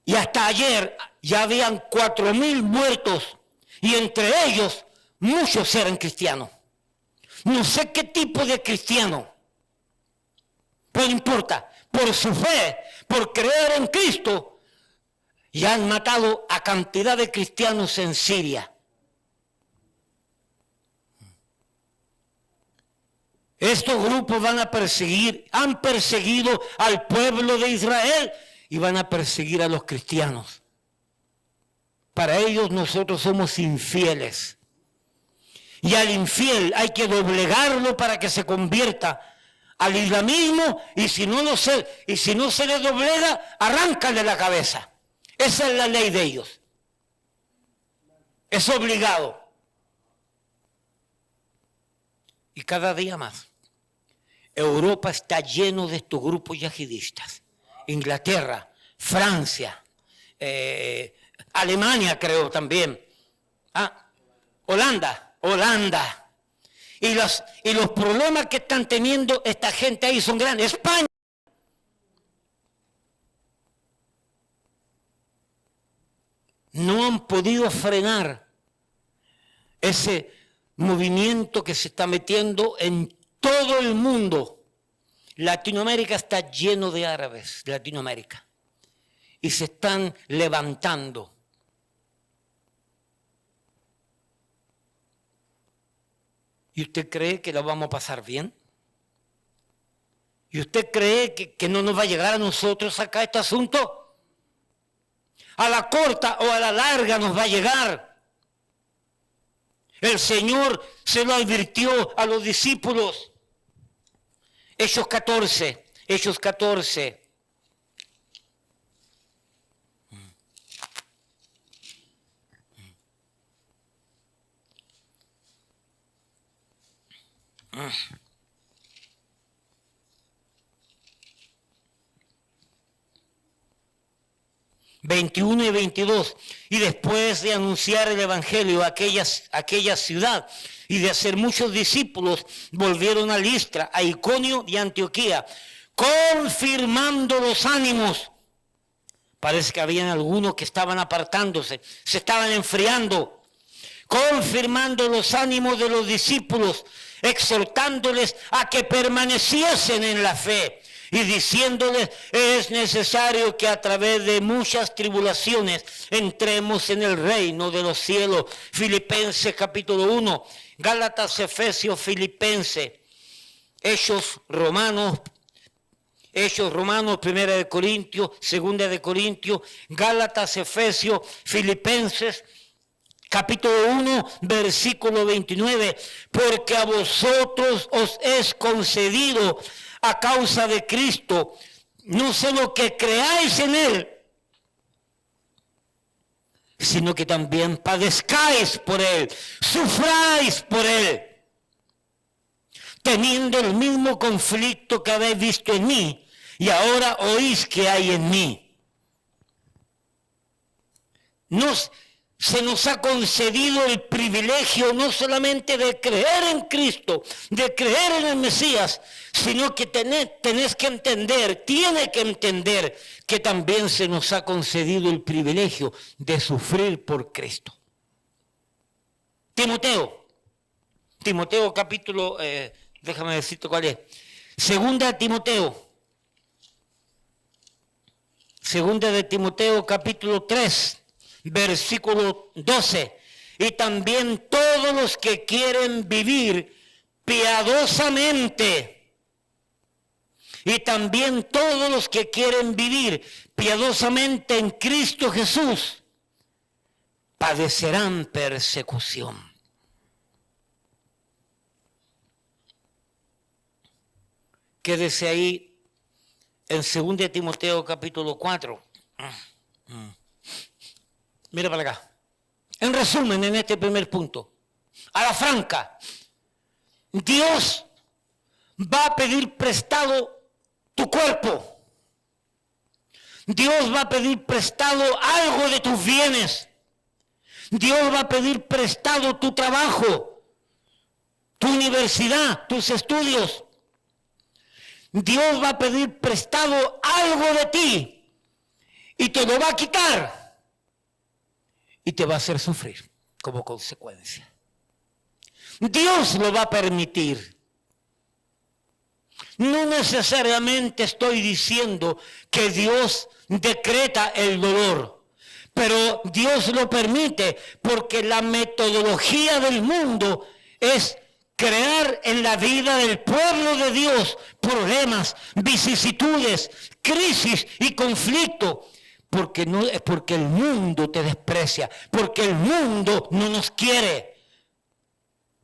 Speaker 1: Y hasta ayer ya habían 4.000 muertos. Y entre ellos, muchos eran cristianos. No sé qué tipo de cristiano. Pero no importa. Por su fe, por creer en Cristo, ya han matado a cantidad de cristianos en Siria. Estos grupos van a perseguir, han perseguido al pueblo de Israel y van a perseguir a los cristianos. Para ellos nosotros somos infieles. Y al infiel hay que doblegarlo para que se convierta al islamismo, y si no se le doblega, arráncale la cabeza. Esa es la ley de ellos. Es obligado. Y cada día más. Europa está lleno de estos grupos yihadistas. Inglaterra, Francia, Alemania creo también. Holanda. Y los problemas que están teniendo esta gente ahí son grandes. España. No han podido frenar ese movimiento que se está metiendo en todo el mundo. Latinoamérica está lleno de árabes, Latinoamérica. Y se están levantando. ¿Y usted cree que lo vamos a pasar bien? ¿Y usted cree que no nos va a llegar a nosotros acá este asunto? A la corta o a la larga nos va a llegar. El Señor se lo advirtió a los discípulos. Hechos 14. 21 y 22. Y después de anunciar el evangelio a aquella ciudad y de hacer muchos discípulos, volvieron a Listra, a Iconio y a Antioquía, confirmando los ánimos. Parece que habían algunos que estaban apartándose, se estaban enfriando, confirmando los ánimos de los discípulos, exhortándoles a que permaneciesen en la fe y diciéndoles: es necesario que a través de muchas tribulaciones entremos en el reino de los cielos. Filipenses capítulo 1, Gálatas, Efesios, Filipenses, Hechos, Romanos, 1 de Corintios, 2 de Corintios, Gálatas, Efesios, Filipenses, capítulo 1, versículo 29, porque a vosotros os es concedido a causa de Cristo, no solo que creáis en Él, sino que también padezcáis por Él, sufráis por Él, teniendo el mismo conflicto que habéis visto en mí, y ahora oís que hay en mí. Se nos ha concedido el privilegio no solamente de creer en Cristo, de creer en el Mesías, sino que tiene que entender que también se nos ha concedido el privilegio de sufrir por Cristo. Timoteo capítulo, déjame decirte cuál es. Segunda de Timoteo capítulo 3. Versículo 12, y también todos los que quieren vivir piadosamente, en Cristo Jesús, padecerán persecución. Quédese ahí en 2 Timoteo capítulo 4. Mira para acá. En resumen, en este primer punto, a la franca, Dios va a pedir prestado tu cuerpo. Dios va a pedir prestado algo de tus bienes. Dios va a pedir prestado tu trabajo, tu universidad, tus estudios. Dios va a pedir prestado algo de ti y te lo va a quitar. Y te va a hacer sufrir como consecuencia. Dios lo va a permitir. No necesariamente estoy diciendo que Dios decreta el dolor, pero Dios lo permite porque la metodología del mundo es crear en la vida del pueblo de Dios problemas, vicisitudes, crisis y conflicto. Porque el mundo te desprecia, porque el mundo no nos quiere.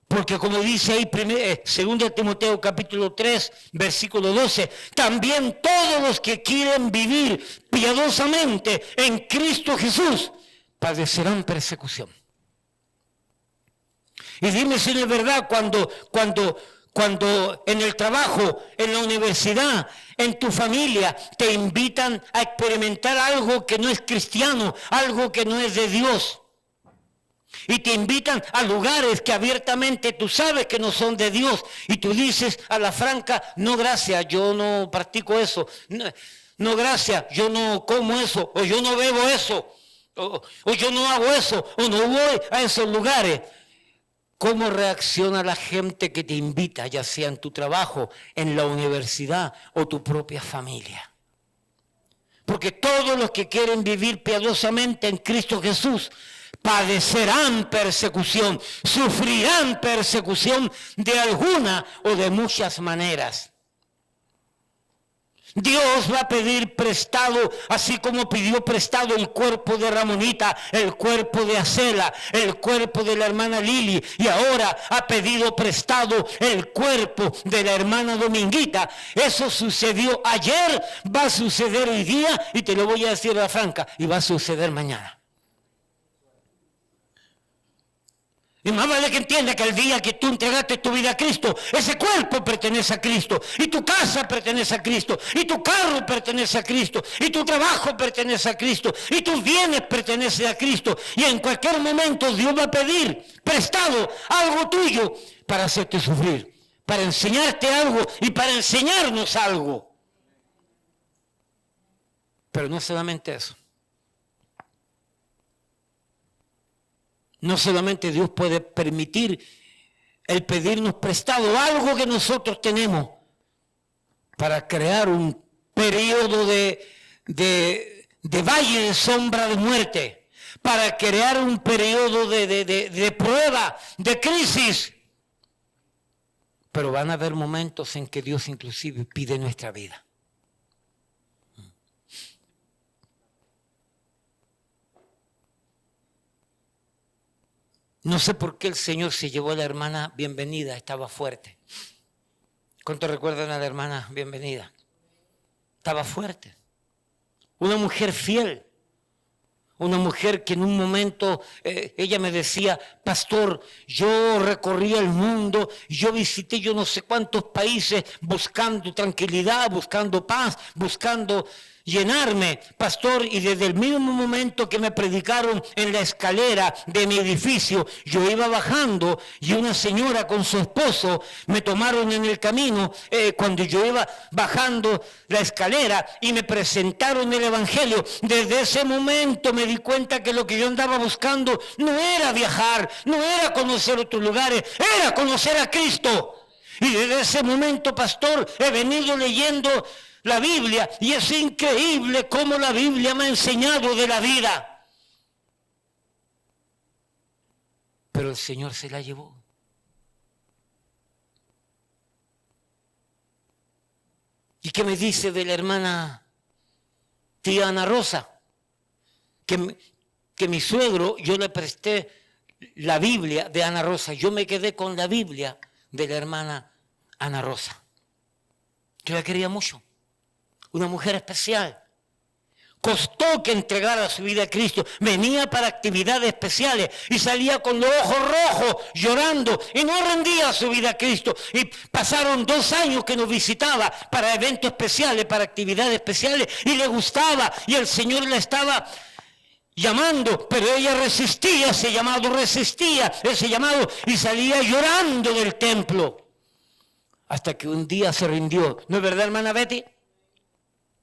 Speaker 1: Porque como dice ahí 2 Timoteo capítulo 3, versículo 12, también todos los que quieren vivir piadosamente en Cristo Jesús padecerán persecución. Y dime si no es verdad cuando en el trabajo, en la universidad, en tu familia, te invitan a experimentar algo que no es cristiano, algo que no es de Dios. Y te invitan a lugares que abiertamente tú sabes que no son de Dios. Y tú dices a la franca, no gracias, yo no practico eso. No gracias, yo no como eso. O yo no bebo eso. O yo no hago eso. O no voy a esos lugares. ¿Cómo reacciona la gente que te invita, ya sea en tu trabajo, en la universidad o tu propia familia? Porque todos los que quieren vivir piadosamente en Cristo Jesús padecerán persecución, sufrirán persecución de alguna o de muchas maneras. Dios va a pedir prestado, así como pidió prestado el cuerpo de Ramonita, el cuerpo de Acela, el cuerpo de la hermana Lili, y ahora ha pedido prestado el cuerpo de la hermana Dominguita. Eso sucedió ayer, va a suceder hoy día, y te lo voy a decir a la franca, y va a suceder mañana. Y más vale que entienda que el día que tú entregaste tu vida a Cristo, ese cuerpo pertenece a Cristo, y tu casa pertenece a Cristo, y tu carro pertenece a Cristo, y tu trabajo pertenece a Cristo, y tus bienes pertenecen a Cristo. Y en cualquier momento Dios va a pedir prestado algo tuyo para hacerte sufrir, para enseñarte algo y para enseñarnos algo. Pero no solamente eso. No solamente Dios puede permitir el pedirnos prestado algo que nosotros tenemos para crear un periodo de valle de sombra de muerte, para crear un periodo de prueba, de crisis. Pero van a haber momentos en que Dios inclusive pide nuestra vida. No sé por qué el Señor se llevó a la hermana Bienvenida, estaba fuerte. ¿Cuántos recuerdan a la hermana Bienvenida? Estaba fuerte. Una mujer fiel. Una mujer que en un momento, ella me decía, pastor, yo recorrí el mundo, yo visité yo no sé cuántos países buscando tranquilidad, buscando paz, buscando llenarme, pastor, y desde el mismo momento que me predicaron en la escalera de mi edificio, yo iba bajando y una señora con su esposo me tomaron en el camino cuando yo iba bajando la escalera y me presentaron el evangelio. Desde ese momento me di cuenta que lo que yo andaba buscando no era viajar, no era conocer otros lugares, era conocer a Cristo. Y desde ese momento, pastor, he venido leyendo la Biblia, y es increíble cómo la Biblia me ha enseñado de la vida. Pero el Señor se la llevó. ¿Y qué me dice de la hermana tía Ana Rosa? Que mi suegro, yo le presté la Biblia de Ana Rosa. Yo me quedé con la Biblia de la hermana Ana Rosa. Yo la quería mucho. Una mujer especial. Costó que entregara su vida a Cristo. Venía para actividades especiales y salía con los ojos rojos, llorando, y no rendía su vida a Cristo. Y pasaron 2 años que nos visitaba para eventos especiales, para actividades especiales, y le gustaba, y el Señor la estaba llamando, pero ella resistía ese llamado, y salía llorando del templo. Hasta que un día se rindió. ¿No es verdad, hermana Betty?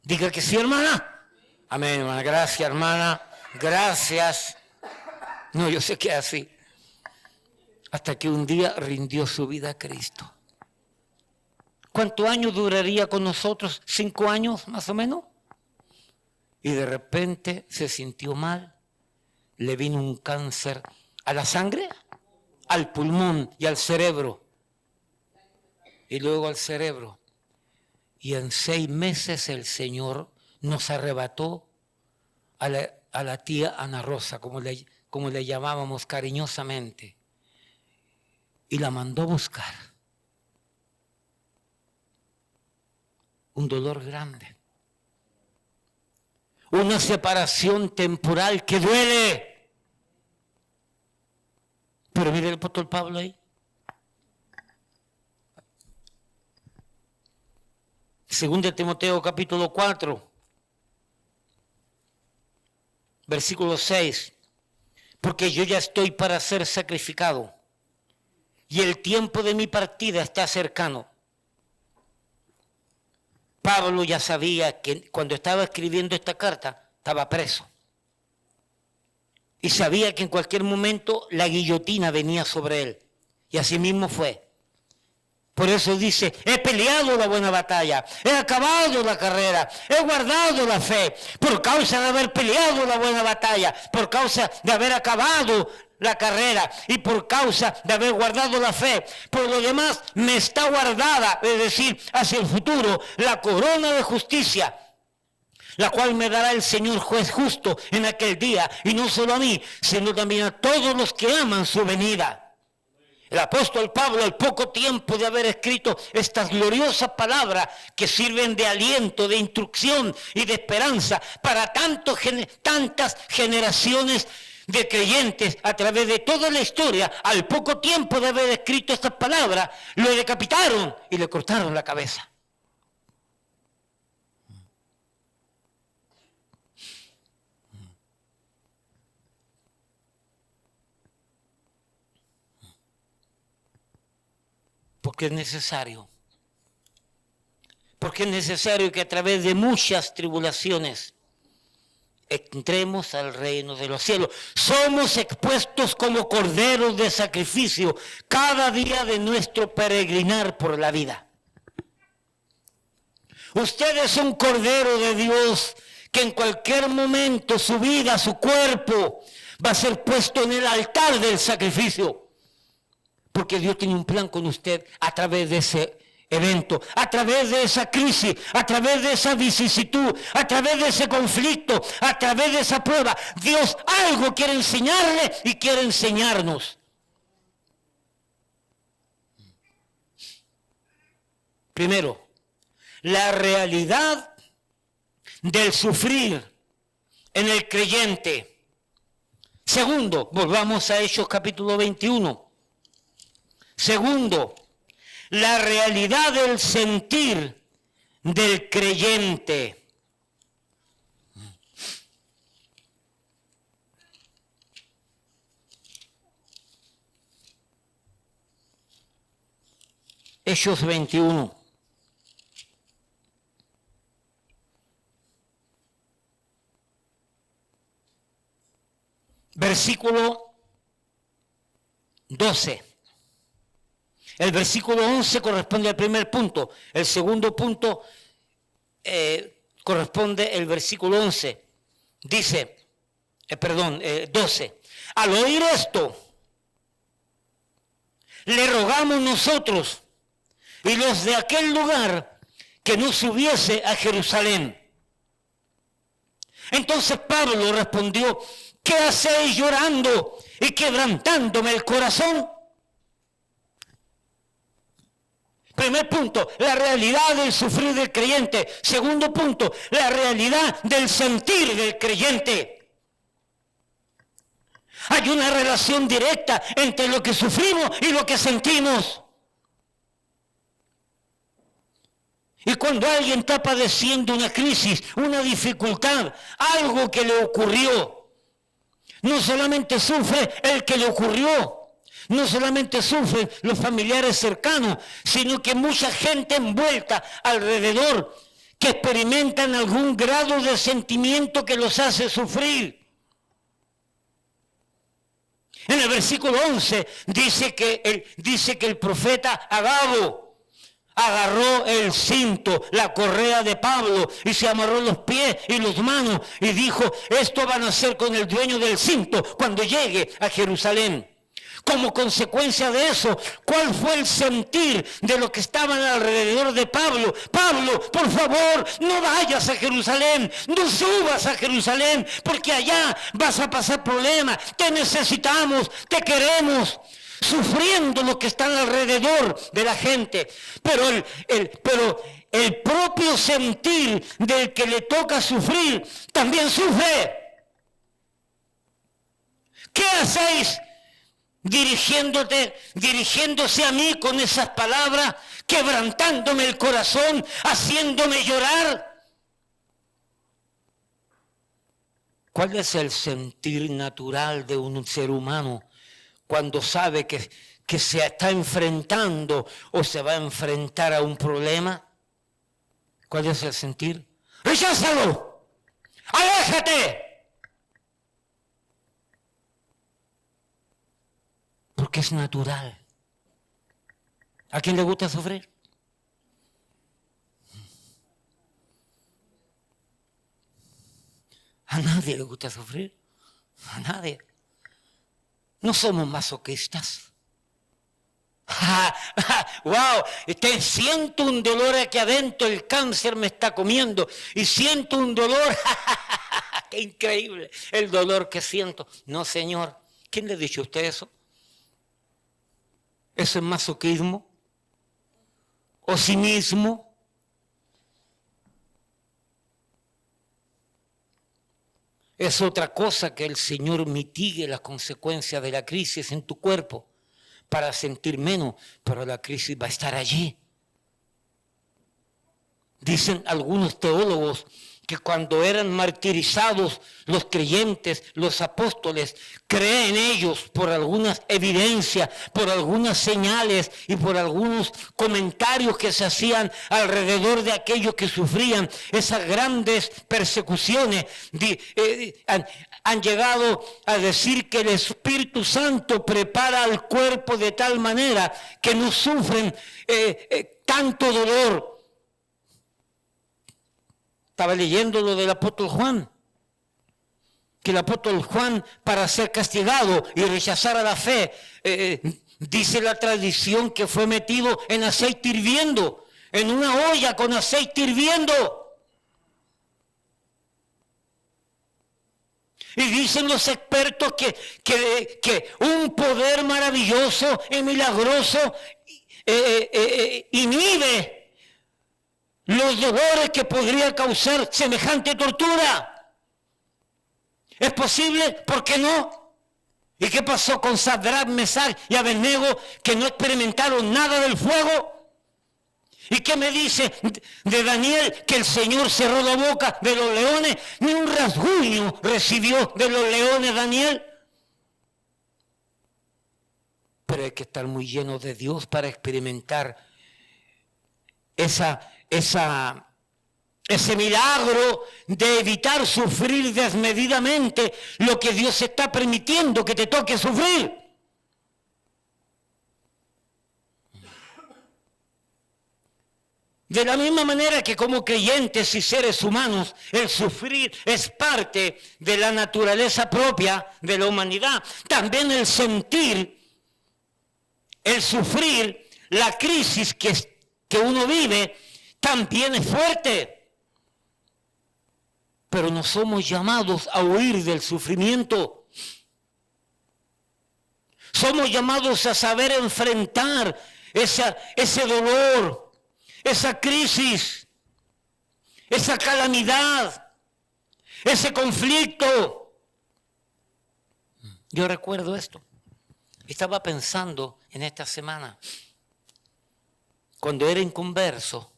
Speaker 1: Diga que sí, hermana. Amén, hermana. Gracias, hermana. Gracias. No, yo sé que es así. Hasta que un día rindió su vida a Cristo. ¿Cuántos años duraría con nosotros? 5 años, más o menos. Y de repente se sintió mal. Le vino un cáncer a la sangre, al pulmón y al cerebro. y luego al cerebro. Y en 6 meses el Señor nos arrebató a la tía Ana Rosa, como le llamábamos cariñosamente, y la mandó a buscar. Un dolor grande. Una separación temporal que duele. Pero mire el apóstol Pablo ahí. Segunda de Timoteo capítulo 4, versículo 6. Porque yo ya estoy para ser sacrificado y el tiempo de mi partida está cercano. Pablo ya sabía que cuando estaba escribiendo esta carta estaba preso. Y sabía que en cualquier momento la guillotina venía sobre él. Y así mismo fue. Por eso dice, he peleado la buena batalla, he acabado la carrera, he guardado la fe, por causa de haber peleado la buena batalla, por causa de haber acabado la carrera y por causa de haber guardado la fe. Por lo demás, me está guardada, es decir, hacia el futuro, la corona de justicia, la cual me dará el Señor juez justo en aquel día, y no solo a mí, sino también a todos los que aman su venida. El apóstol Pablo, al poco tiempo de haber escrito estas gloriosas palabras que sirven de aliento, de instrucción y de esperanza para tantas generaciones de creyentes a través de toda la historia, al poco tiempo de haber escrito estas palabras, lo decapitaron y le cortaron la cabeza. Porque es necesario. Porque es necesario que a través de muchas tribulaciones entremos al reino de los cielos. Somos expuestos como corderos de sacrificio cada día de nuestro peregrinar por la vida. Usted es un cordero de Dios que en cualquier momento su vida, su cuerpo va a ser puesto en el altar del sacrificio. Porque Dios tiene un plan con usted a través de ese evento, a través de esa crisis, a través de esa vicisitud, a través de ese conflicto, a través de esa prueba. Dios algo quiere enseñarle y quiere enseñarnos. Primero, la realidad del sufrir en el creyente. Segundo, volvamos a Hechos capítulo 21. Segundo, la realidad del sentir del creyente. Hechos 21. Versículo 12. El versículo 11 corresponde al primer punto. El segundo punto corresponde el versículo 11. Dice, 12. Al oír esto, le rogamos nosotros y los de aquel lugar que no subiese a Jerusalén. Entonces Pablo respondió, ¿qué hacéis llorando y quebrantándome el corazón? Primer punto, la realidad del sufrir del creyente. Segundo punto, la realidad del sentir del creyente. Hay una relación directa entre lo que sufrimos y lo que sentimos. Y cuando alguien está padeciendo una crisis, una dificultad, algo que le ocurrió, no solamente sufre el que le ocurrió. No solamente sufren los familiares cercanos, sino que mucha gente envuelta alrededor que experimentan algún grado de sentimiento que los hace sufrir. En el versículo 11 dice que el profeta Agabo agarró el cinto, la correa de Pablo y se amarró los pies y las manos y dijo, esto van a hacer con el dueño del cinto cuando llegue a Jerusalén. Como consecuencia de eso, ¿cuál fue el sentir de los que estaban alrededor de Pablo? Pablo, por favor, no vayas a Jerusalén, no subas a Jerusalén, porque allá vas a pasar problemas. Te necesitamos, te queremos. Sufriendo los que están alrededor de la gente. Pero el propio sentir del que le toca sufrir, también sufre. ¿Qué hacéis? Dirigiéndose a mí con esas palabras, quebrantándome el corazón, haciéndome llorar. ¿Cuál es el sentir natural de un ser humano cuando sabe que se está enfrentando o se va a enfrentar a un problema? ¿Cuál es el sentir? ¡Recházalo! ¡Aléjate! Porque es natural. ¿A quién le gusta sufrir? A nadie le gusta sufrir. A nadie. No somos masoquistas. ¡Wow! Siento un dolor aquí adentro, el cáncer me está comiendo y siento un dolor. ¡Qué increíble el dolor que siento! No, señor. ¿Quién le ha dicho a usted eso? ¿Eso es masoquismo? ¿O cinismo? Es otra cosa que el Señor mitigue las consecuencias de la crisis en tu cuerpo para sentir menos, pero la crisis va a estar allí. Dicen algunos teólogos que cuando eran martirizados los creyentes, los apóstoles, creen ellos por algunas evidencias, por algunas señales y por algunos comentarios que se hacían alrededor de aquellos que sufrían esas grandes persecuciones. Han llegado a decir que el Espíritu Santo prepara al cuerpo de tal manera que no sufren tanto dolor. Estaba leyendo lo del apóstol Juan, que el apóstol Juan, para ser castigado y rechazar a la fe, dice la tradición que fue metido en aceite hirviendo, en una olla con aceite hirviendo. Y dicen los expertos que un poder maravilloso y milagroso inhibe los dolores que podría causar semejante tortura. ¿Es posible? ¿Por qué no? ¿Y qué pasó con Sadrach, Mesach y Abednego, que no experimentaron nada del fuego? ¿Y qué me dice de Daniel, que el Señor cerró la boca de los leones? Ni un rasguño recibió de los leones Daniel. Pero hay que estar muy lleno de Dios para experimentar ese milagro de evitar sufrir desmedidamente lo que Dios está permitiendo que te toque sufrir. De la misma manera que como creyentes y seres humanos, el sufrir es parte de la naturaleza propia de la humanidad, también el sentir, el sufrir, la crisis que uno vive, también es fuerte. Pero no somos llamados a huir del sufrimiento. Somos llamados a saber enfrentar ese dolor, esa crisis, esa calamidad, ese conflicto. Yo recuerdo esto. Estaba pensando en esta semana, cuando era inconverso.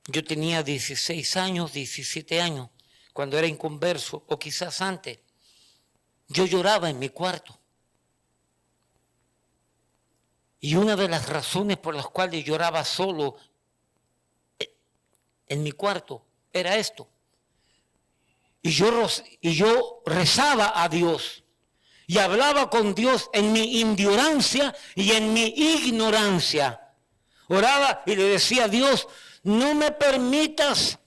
Speaker 1: Yo tenía 16 años, 17 años, cuando era inconverso, o quizás antes. Yo lloraba en mi cuarto. Y una de las razones por las cuales lloraba solo en mi cuarto era esto. Y yo rezaba a Dios y hablaba con Dios en mi ignorancia y en mi ignorancia. Oraba y le decía a Dios, no me permitas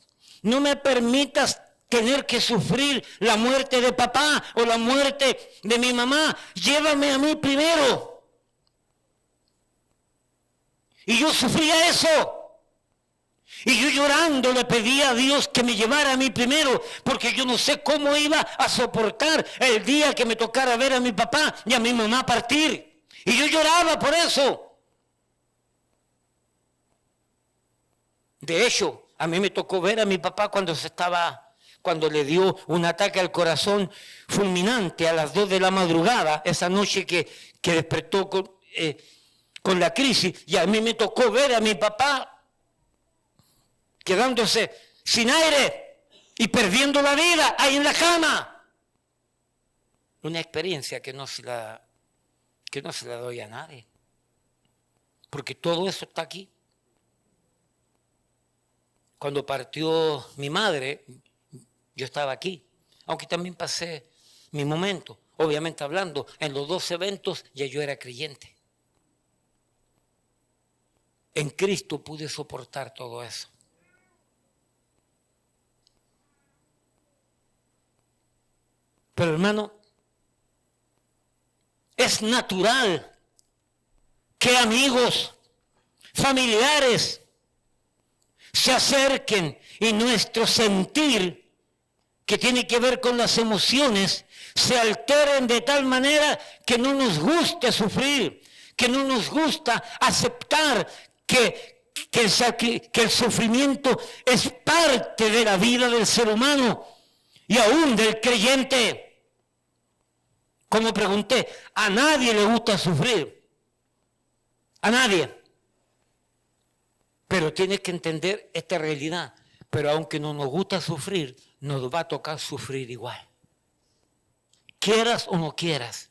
Speaker 1: tener que sufrir la muerte de papá o la muerte de mi mamá. Llévame a mí primero. Y yo sufría eso. Y yo llorando le pedía a Dios que me llevara a mí primero, porque yo no sé cómo iba a soportar el día que me tocara ver a mi papá y a mi mamá partir. Y yo lloraba por eso. De hecho, a mí me tocó ver a mi papá cuando le dio un ataque al corazón fulminante a las 2 de la madrugada, esa noche que despertó con la crisis. Y a mí me tocó ver a mi papá quedándose sin aire y perdiendo la vida ahí en la cama. Una experiencia que no se la doy a nadie, porque todo eso está aquí. Cuando partió mi madre, yo estaba aquí, aunque también pasé mi momento, obviamente hablando, en los 2 eventos ya yo era creyente. En Cristo pude soportar todo eso. Pero hermano, es natural que amigos, familiares se acerquen y nuestro sentir, que tiene que ver con las emociones, se alteren de tal manera que no nos guste sufrir, que no nos gusta aceptar que el sufrimiento es parte de la vida del ser humano y aún del creyente. Como pregunté, a nadie le gusta sufrir. A nadie. Pero tienes que entender esta realidad. Pero aunque no nos gusta sufrir, nos va a tocar sufrir igual. Quieras o no quieras.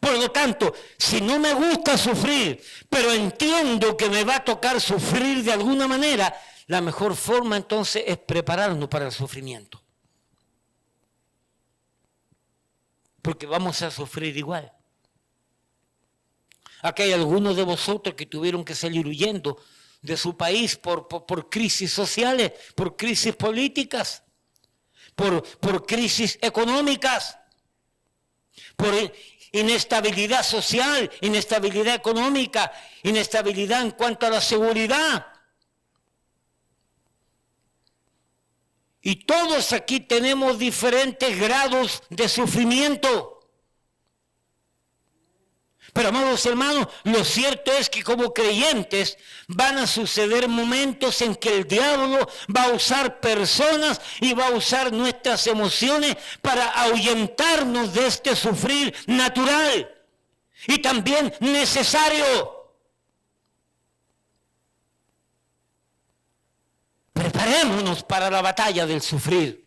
Speaker 1: Por lo tanto, si no me gusta sufrir, pero entiendo que me va a tocar sufrir de alguna manera, la mejor forma entonces es prepararnos para el sufrimiento. Porque vamos a sufrir igual. Aquí hay algunos de vosotros que tuvieron que salir huyendo de su país por crisis sociales, por crisis políticas, por crisis económicas, por inestabilidad social, inestabilidad económica, inestabilidad en cuanto a la seguridad. Y todos aquí tenemos diferentes grados de sufrimiento. Pero amados hermanos, lo cierto es que como creyentes van a suceder momentos en que el diablo va a usar personas y va a usar nuestras emociones para ahuyentarnos de este sufrir natural y también necesario. Preparémonos para la batalla del sufrir,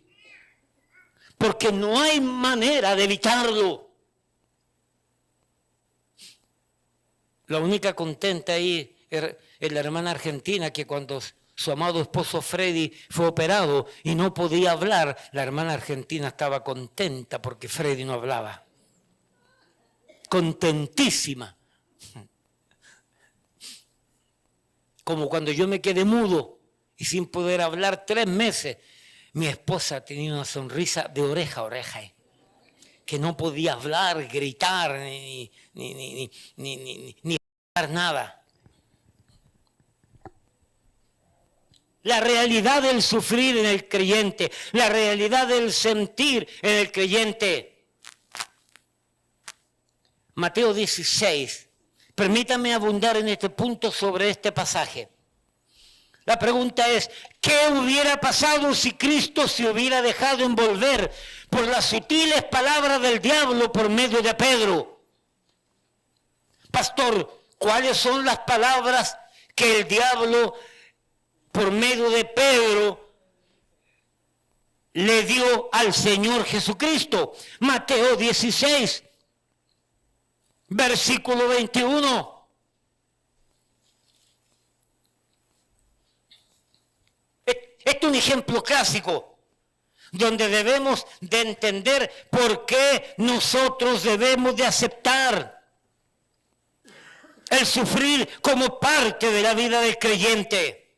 Speaker 1: porque no hay manera de evitarlo. La única contenta ahí es la hermana argentina, que cuando su amado esposo Freddy fue operado y no podía hablar, la hermana argentina estaba contenta porque Freddy no hablaba. Contentísima. Como cuando yo me quedé mudo y sin poder hablar 3 meses, mi esposa tenía una sonrisa de oreja a oreja, que no podía hablar, gritar, ni hablar nada. La realidad del sufrir en el creyente, la realidad del sentir en el creyente. Mateo 16. Permítame abundar en este punto sobre este pasaje. La pregunta es, ¿qué hubiera pasado si Cristo se hubiera dejado envolver por las sutiles palabras del diablo por medio de Pedro? Pastor, ¿cuáles son las palabras que el diablo por medio de Pedro le dio al Señor Jesucristo? Mateo 16, versículo 21. Este es un ejemplo clásico donde debemos de entender por qué nosotros debemos de aceptar el sufrir como parte de la vida del creyente.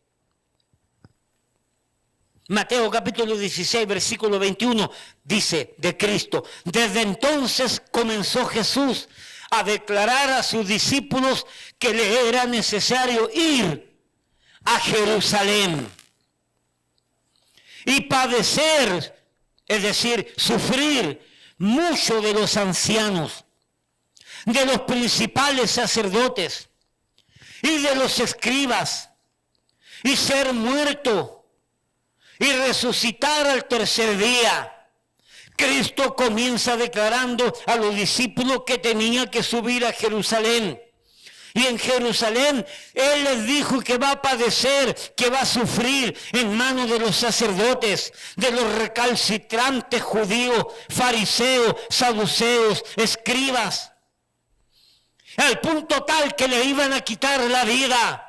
Speaker 1: Mateo capítulo 16, versículo 21, dice de Cristo: desde entonces comenzó Jesús a declarar a sus discípulos que le era necesario ir a Jerusalén y padecer, es decir, sufrir mucho de los ancianos, de los principales sacerdotes y de los escribas, y ser muerto y resucitar al tercer día. Cristo comienza declarando a los discípulos que tenía que subir a Jerusalén. Y en Jerusalén Él les dijo que va a padecer, que va a sufrir en manos de los sacerdotes, de los recalcitrantes judíos, fariseos, saduceos, escribas, al punto tal que le iban a quitar la vida.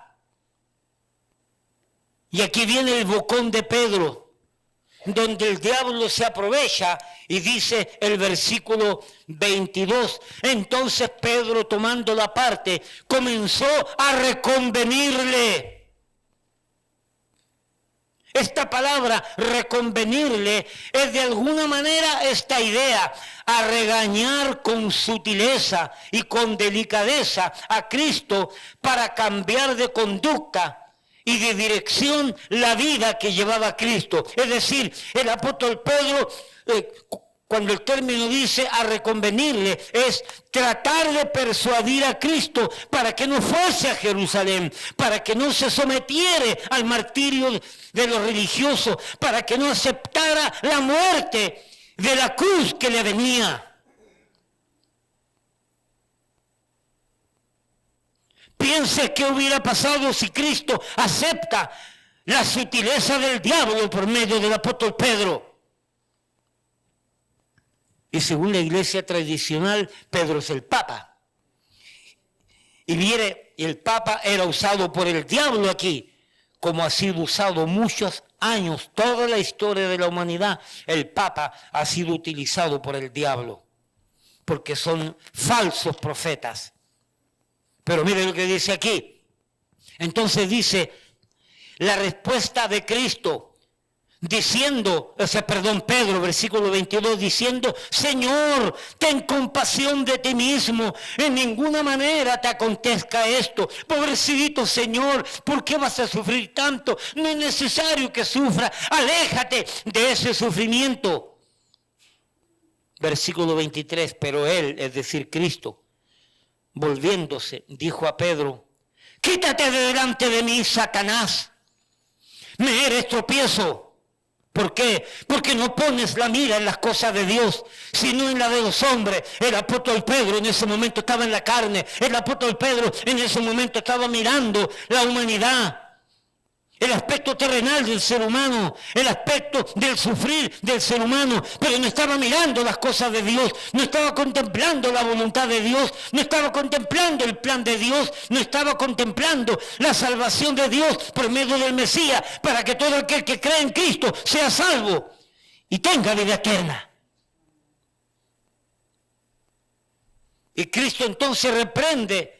Speaker 1: Y aquí viene el bocón de Pedro, donde el diablo se aprovecha, y dice el versículo 22, entonces Pedro, tomando la parte, comenzó a reconvenirle. Esta palabra reconvenirle es de alguna manera esta idea, a regañar con sutileza y con delicadeza a Cristo para cambiar de conducta y de dirección la vida que llevaba Cristo. Es decir, el apóstol Pedro, cuando el término dice a reconvenirle, es tratar de persuadir a Cristo para que no fuese a Jerusalén, para que no se sometiera al martirio de los religiosos, para que no aceptara la muerte de la cruz que le venía. Piense qué hubiera pasado si Cristo acepta la sutileza del diablo por medio del apóstol Pedro. Y según la iglesia tradicional, Pedro es el Papa. Y mire, el Papa era usado por el diablo aquí, como ha sido usado muchos años, toda la historia de la humanidad. El Papa ha sido utilizado por el diablo, porque son falsos profetas. Pero mire lo que dice aquí. Entonces dice, la respuesta de Cristo, Pedro, versículo 22, diciendo, Señor, ten compasión de ti mismo, en ninguna manera te acontezca esto. Pobrecito Señor, ¿por qué vas a sufrir tanto? No es necesario que sufra, aléjate de ese sufrimiento. Versículo 23, pero Él, es decir, Cristo, volviéndose, dijo a Pedro, quítate de delante de mí, Satanás, me eres tropiezo. ¿Por qué? Porque no pones la mira en las cosas de Dios, sino en la de los hombres. El apóstol Pedro en ese momento estaba en la carne, el apóstol Pedro en ese momento estaba mirando la humanidad, el aspecto terrenal del ser humano, el aspecto del sufrir del ser humano, pero no estaba mirando las cosas de Dios, no estaba contemplando la voluntad de Dios, no estaba contemplando el plan de Dios, no estaba contemplando la salvación de Dios por medio del Mesías, para que todo aquel que cree en Cristo sea salvo y tenga vida eterna. Y Cristo entonces reprende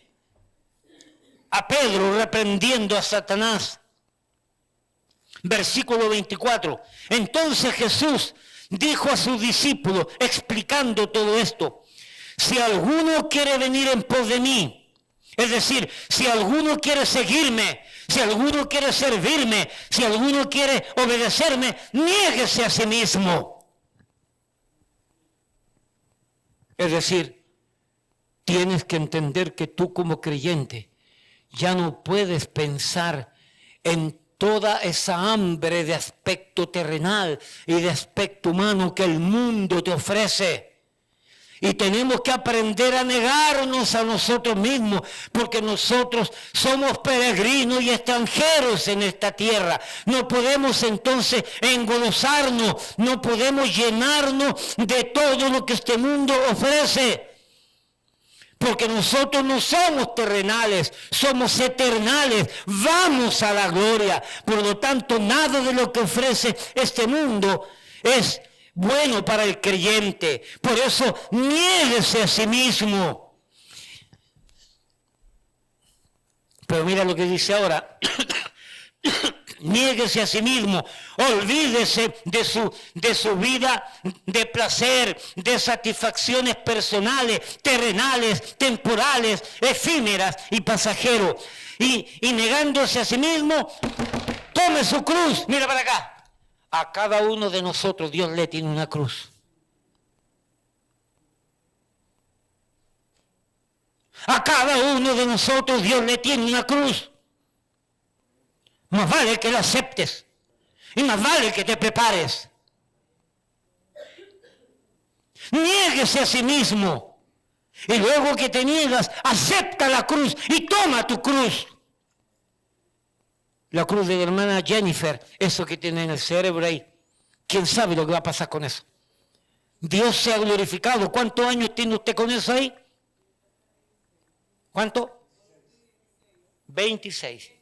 Speaker 1: a Pedro, reprendiendo a Satanás. Versículo 24. Entonces Jesús dijo a sus discípulos, explicando todo esto, si alguno quiere venir en pos de mí, es decir, si alguno quiere seguirme, si alguno quiere servirme, si alguno quiere obedecerme, niéguese a sí mismo. Es decir, tienes que entender que tú como creyente ya no puedes pensar en toda esa hambre de aspecto terrenal y de aspecto humano que el mundo te ofrece. Y tenemos que aprender a negarnos a nosotros mismos, porque nosotros somos peregrinos y extranjeros en esta tierra. No podemos entonces engolosarnos, no podemos llenarnos de todo lo que este mundo ofrece. Porque nosotros no somos terrenales, somos eternales, vamos a la gloria. Por lo tanto, nada de lo que ofrece este mundo es bueno para el creyente. Por eso, niéguese a sí mismo. Pero mira lo que dice ahora. Niéguese a sí mismo, olvídese de su vida de placer, de satisfacciones personales, terrenales, temporales, efímeras y pasajeros. Y negándose a sí mismo, tome su cruz. Mira para acá. A cada uno de nosotros Dios le tiene una cruz. A cada uno de nosotros Dios le tiene una cruz. Más vale que lo aceptes. Y más vale que te prepares. Niéguese a sí mismo. Y luego que te niegas, acepta la cruz y toma tu cruz. La cruz de la hermana Jennifer, eso que tiene en el cerebro ahí. ¿Quién sabe lo que va a pasar con eso? Dios sea glorificado. ¿Cuántos años tiene usted con eso ahí? ¿Cuánto? 26.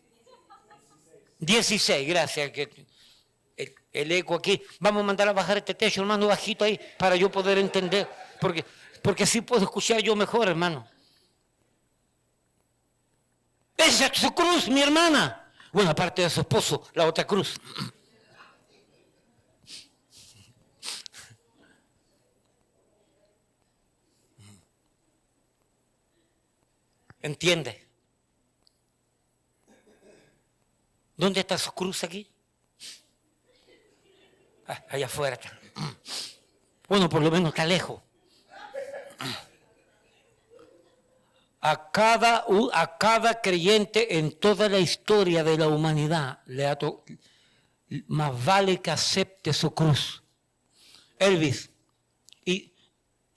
Speaker 1: 16, gracias. El eco aquí. Vamos a mandar a bajar este techo, hermano, bajito ahí, para yo poder entender. Porque así puedo escuchar yo mejor, hermano. Esa es su cruz, mi hermana. Bueno, aparte de su esposo, la otra cruz. ¿Entiende? ¿Dónde está su cruz aquí? Allá afuera está. Bueno, por lo menos está lejos. A cada creyente en toda la historia de la humanidad más vale que acepte su cruz. Elvis y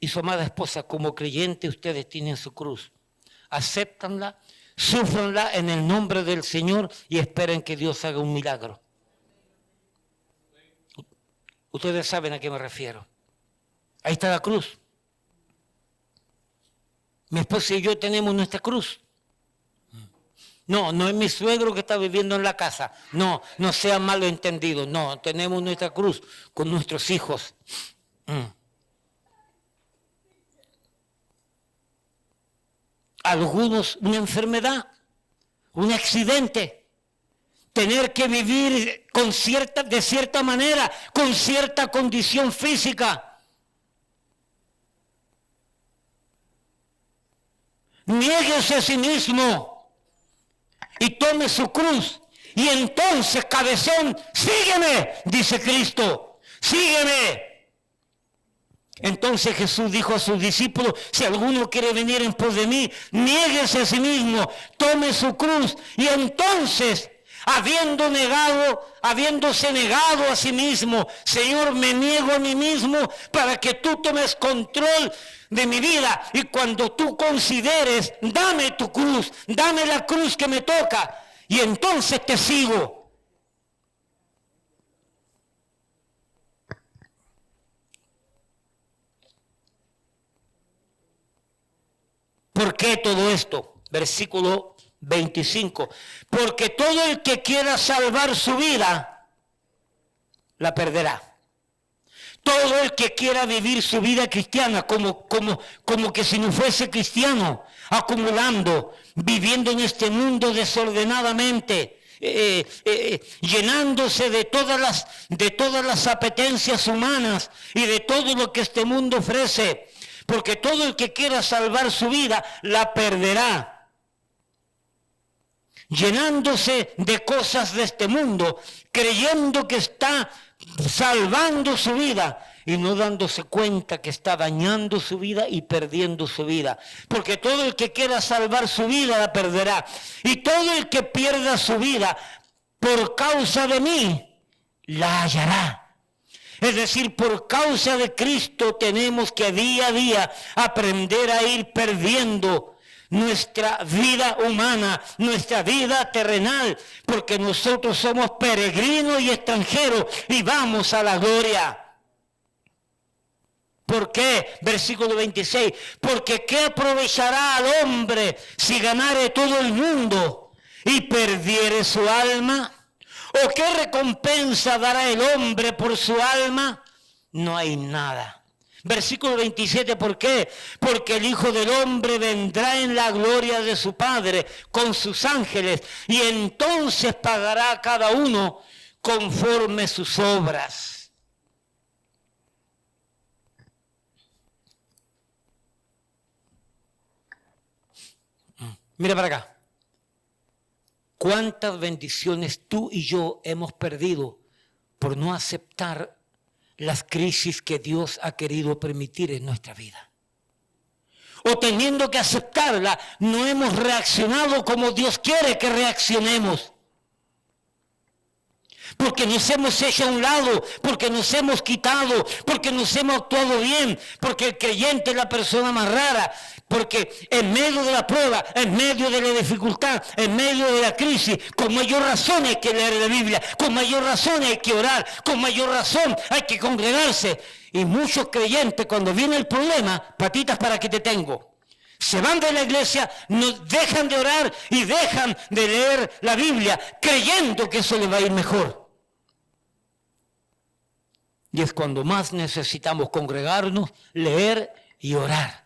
Speaker 1: su amada esposa, como creyente, ustedes tienen su cruz. Acéptanla, súfranla en el nombre del Señor y esperen que Dios haga un milagro. Ustedes saben a qué me refiero. Ahí está la cruz. Mi esposa y yo tenemos nuestra cruz. No es mi suegro que está viviendo en la casa. No sean malentendidos. No, tenemos nuestra cruz con nuestros hijos. Algunos una enfermedad, un accidente, tener que vivir de cierta manera, con cierta condición física. Niéguese a sí mismo y tome su cruz. Y entonces, cabezón, sígueme, dice Cristo, sígueme. Entonces Jesús dijo a sus discípulos, si alguno quiere venir en pos de mí, niéguese a sí mismo, tome su cruz. Y entonces, habiéndose negado a sí mismo, Señor, me niego a mí mismo para que tú tomes control de mi vida. Y cuando tú consideres, dame tu cruz, dame la cruz que me toca, y entonces te sigo. ¿Por qué todo esto? Versículo 25. Porque todo el que quiera salvar su vida, la perderá. Todo el que quiera vivir su vida cristiana como que si no fuese cristiano, acumulando, viviendo en este mundo desordenadamente, llenándose de todas las apetencias humanas y de todo lo que este mundo ofrece. Porque todo el que quiera salvar su vida, la perderá. Llenándose de cosas de este mundo, creyendo que está salvando su vida y no dándose cuenta que está dañando su vida y perdiendo su vida. Porque todo el que quiera salvar su vida, la perderá. Y todo el que pierda su vida por causa de mí, la hallará. Es decir, por causa de Cristo tenemos que día a día aprender a ir perdiendo nuestra vida humana, nuestra vida terrenal, porque nosotros somos peregrinos y extranjeros y vamos a la gloria. ¿Por qué? Versículo 26. Porque ¿qué aprovechará al hombre si ganare todo el mundo y perdiere su alma? ¿O qué recompensa dará el hombre por su alma? No hay nada. Versículo 27, ¿por qué? Porque el Hijo del Hombre vendrá en la gloria de su Padre con sus ángeles y entonces pagará a cada uno conforme sus obras. Mira para acá. ¿Cuántas bendiciones tú y yo hemos perdido por no aceptar las crisis que Dios ha querido permitir en nuestra vida? O teniendo que aceptarla, no hemos reaccionado como Dios quiere que reaccionemos. Porque nos hemos hecho a un lado, porque nos hemos quitado, porque nos hemos actuado bien, porque el creyente es la persona más rara, porque en medio de la prueba, en medio de la dificultad, en medio de la crisis, con mayor razón hay que leer la Biblia, con mayor razón hay que orar, con mayor razón hay que congregarse. Y muchos creyentes, cuando viene el problema, patitas para que te tengo, se van de la iglesia, no dejan de orar y dejan de leer la Biblia, creyendo que eso les va a ir mejor. Y es cuando más necesitamos congregarnos, leer y orar.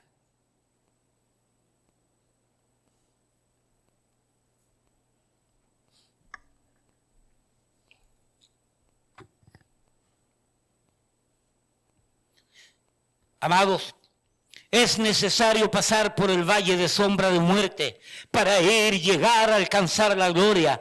Speaker 1: Amados, es necesario pasar por el valle de sombra de muerte para llegar a alcanzar la gloria.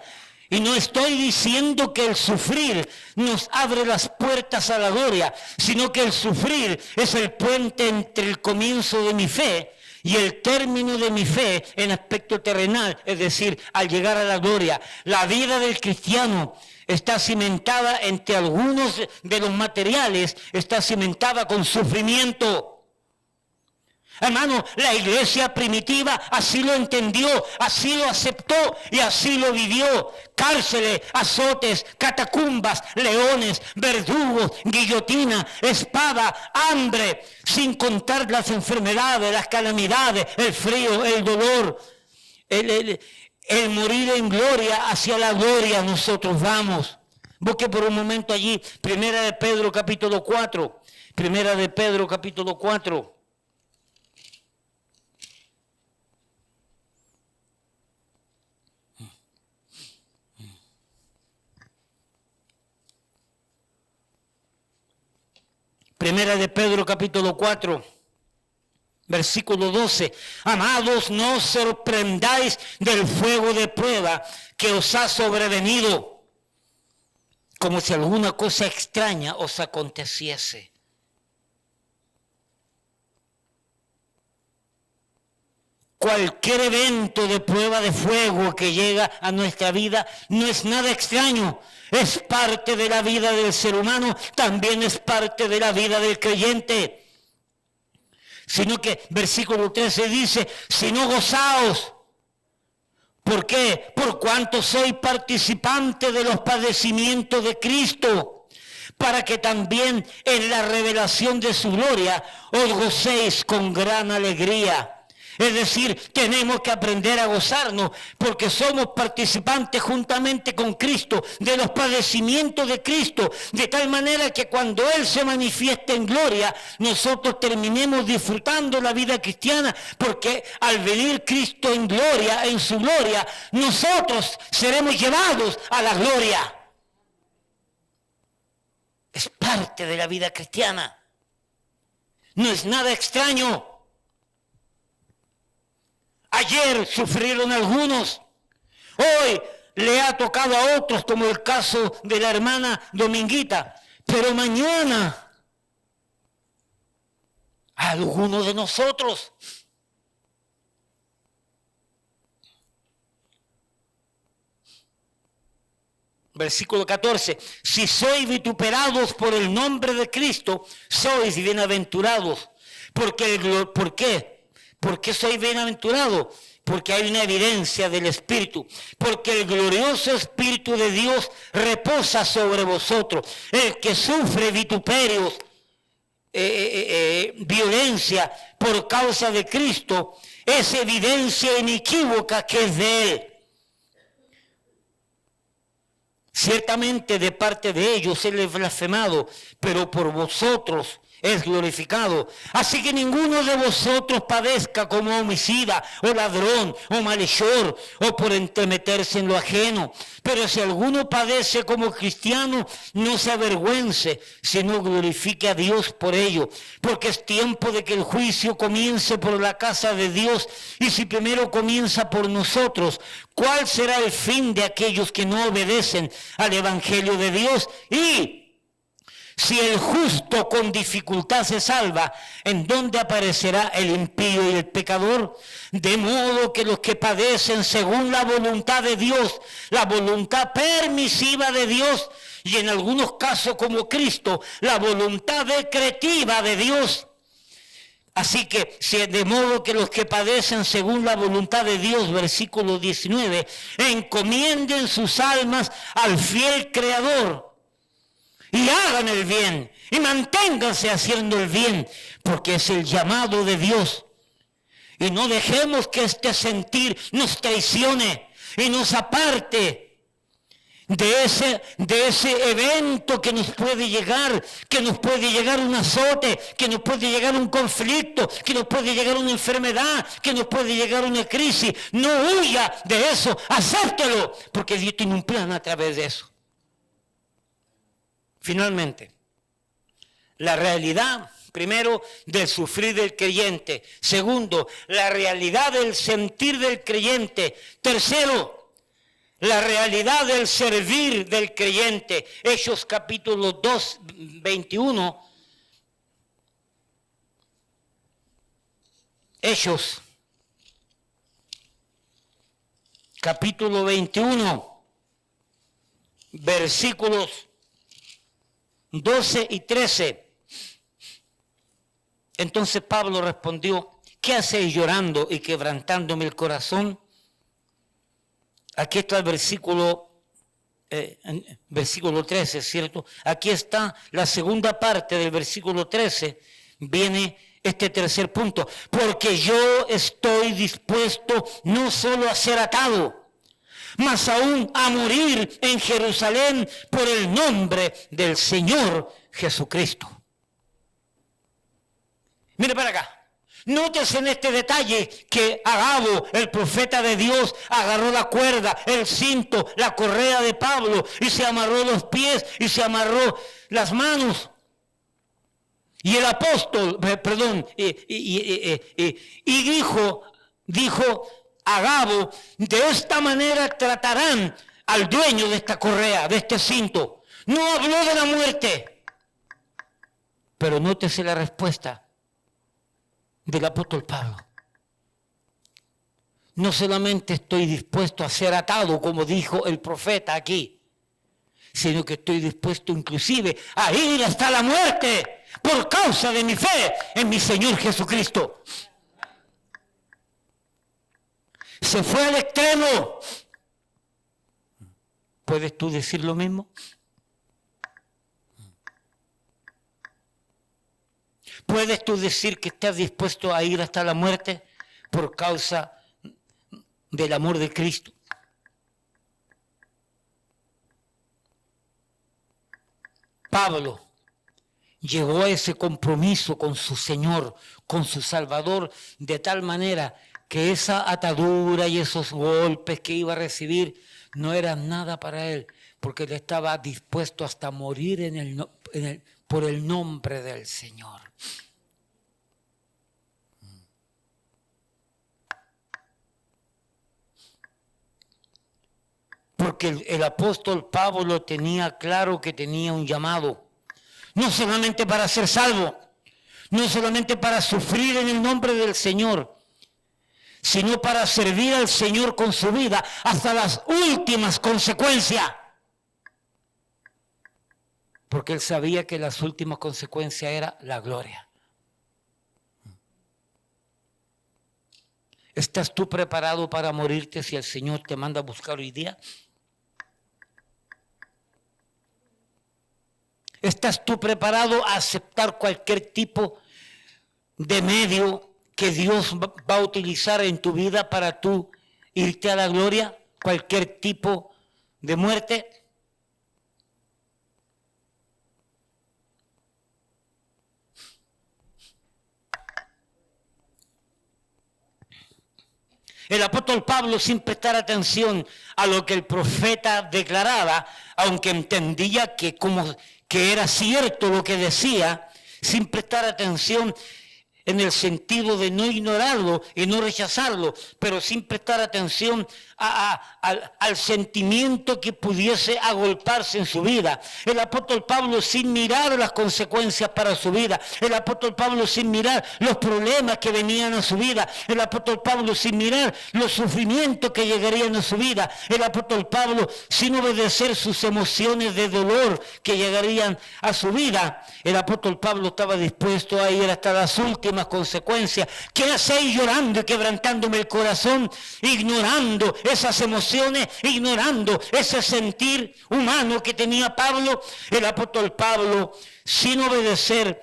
Speaker 1: Y no estoy diciendo que el sufrir nos abre las puertas a la gloria, sino que el sufrir es el puente entre el comienzo de mi fe y el término de mi fe en aspecto terrenal, es decir, al llegar a la gloria. La vida del cristiano está cimentada entre algunos de los materiales, está cimentada con sufrimiento. Hermano, la iglesia primitiva así lo entendió, así lo aceptó y así lo vivió. Cárceles, azotes, catacumbas, leones, verdugos, guillotina, espada, hambre, sin contar las enfermedades, las calamidades, el frío, el dolor, el morir en gloria, hacia la gloria nosotros vamos. Busque por un momento allí, Primera de Pedro capítulo 4, Primera de Pedro capítulo 4. Primera de Pedro capítulo 4, versículo 12. Amados, no os sorprendáis del fuego de prueba que os ha sobrevenido, como si alguna cosa extraña os aconteciese. Cualquier evento de prueba de fuego que llega a nuestra vida no es nada extraño. Es parte de la vida del ser humano, también es parte de la vida del creyente. Sino que versículo 13 dice, si no gozaos. ¿Por qué? Por cuanto soy participante de los padecimientos de Cristo, para que también en la revelación de su gloria os gocéis con gran alegría. Es decir, tenemos que aprender a gozarnos porque somos participantes juntamente con Cristo de los padecimientos de Cristo, de tal manera que cuando Él se manifieste en gloria, nosotros terminemos disfrutando la vida cristiana, porque al venir Cristo en gloria, en su gloria, nosotros seremos llevados a la gloria. Es parte de la vida cristiana. No es nada extraño. Ayer sufrieron algunos, hoy le ha tocado a otros, como el caso de la hermana Dominguita, pero mañana a algunos de nosotros. Versículo 14, si sois vituperados por el nombre de Cristo, sois bienaventurados. ¿Por qué? ¿Por qué soy bienaventurado? Porque hay una evidencia del Espíritu. Porque el glorioso Espíritu de Dios reposa sobre vosotros. El que sufre vituperios, violencia por causa de Cristo, es evidencia inequívoca que es de Él. Ciertamente de parte de ellos Él es blasfemado, pero por vosotros es glorificado. Así que ninguno de vosotros padezca como homicida, o ladrón, o malhechor, o por entremeterse en lo ajeno. Pero si alguno padece como cristiano, no se avergüence, sino glorifique a Dios por ello. Porque es tiempo de que el juicio comience por la casa de Dios, y si primero comienza por nosotros, ¿cuál será el fin de aquellos que no obedecen al Evangelio de Dios? Y si el justo con dificultad se salva, ¿en dónde aparecerá el impío y el pecador? De modo que los que padecen según la voluntad de Dios, la voluntad permisiva de Dios, y en algunos casos como Cristo, la voluntad decretiva de Dios. Así que, de modo que los que padecen según la voluntad de Dios, versículo 19, encomienden sus almas al fiel Creador, y hagan el bien, y manténganse haciendo el bien, porque es el llamado de Dios. Y no dejemos que este sentir nos traicione y nos aparte de ese evento que nos puede llegar un azote, que nos puede llegar un conflicto, que nos puede llegar una enfermedad, que nos puede llegar una crisis. No huya de eso, acéptelo, porque Dios tiene un plan a través de eso. Finalmente, la realidad, primero, del sufrir del creyente. Segundo, la realidad del sentir del creyente. Tercero, la realidad del servir del creyente. Hechos capítulo 2, 21. Hechos capítulo 21, versículos 12 y 13. Entonces Pablo respondió: ¿qué hacéis llorando y quebrantándome el corazón? Aquí está el versículo 13, ¿cierto? Aquí está la segunda parte del versículo 13. Viene este tercer punto: porque yo estoy dispuesto no solo a ser atado, mas aún a morir en Jerusalén por el nombre del Señor Jesucristo. Mire para acá. Nótese en este detalle que Agabo, el profeta de Dios, agarró la cuerda, el cinto, la correa de Pablo y se amarró los pies y se amarró las manos. Y el apóstol, y dijo Agabo: de esta manera tratarán al dueño de esta correa, de este cinto. No habló de la muerte. Pero nótese la respuesta del apóstol Pablo: no solamente estoy dispuesto a ser atado, como dijo el profeta aquí, sino que estoy dispuesto inclusive a ir hasta la muerte por causa de mi fe en mi Señor Jesucristo. Se fue al extremo. ¿Puedes tú decir lo mismo? ¿Puedes tú decir que estás dispuesto a ir hasta la muerte por causa del amor de Cristo? Pablo llegó a ese compromiso con su Señor, con su Salvador, de tal manera que esa atadura y esos golpes que iba a recibir no eran nada para él, porque él estaba dispuesto hasta morir por el nombre del Señor. Porque el apóstol Pablo tenía claro que tenía un llamado, no solamente para ser salvo, no solamente para sufrir en el nombre del Señor, sino para servir al Señor con su vida hasta las últimas consecuencias. Porque él sabía que las últimas consecuencias era la gloria. ¿Estás tú preparado para morirte si el Señor te manda a buscar hoy día? ¿Estás tú preparado a aceptar cualquier tipo de medio que Dios va a utilizar en tu vida para tú irte a la gloria? Cualquier tipo de muerte. El apóstol Pablo, sin prestar atención a lo que el profeta declaraba, aunque entendía que era cierto lo que decía, sin prestar atención en el sentido de no ignorarlo y no rechazarlo, pero sin prestar atención al sentimiento que pudiese agolparse en su vida. El apóstol Pablo, sin mirar las consecuencias para su vida. El apóstol Pablo, sin mirar los problemas que venían a su vida. El apóstol Pablo, sin mirar los sufrimientos que llegarían a su vida. El apóstol Pablo, sin obedecer sus emociones de dolor que llegarían a su vida. El apóstol Pablo estaba dispuesto a ir hasta las últimas consecuencias. ¿Qué hacéis llorando y quebrantándome el corazón? Ignorando esas emociones, ignorando ese sentir humano que tenía Pablo. El apóstol Pablo, sin obedecer,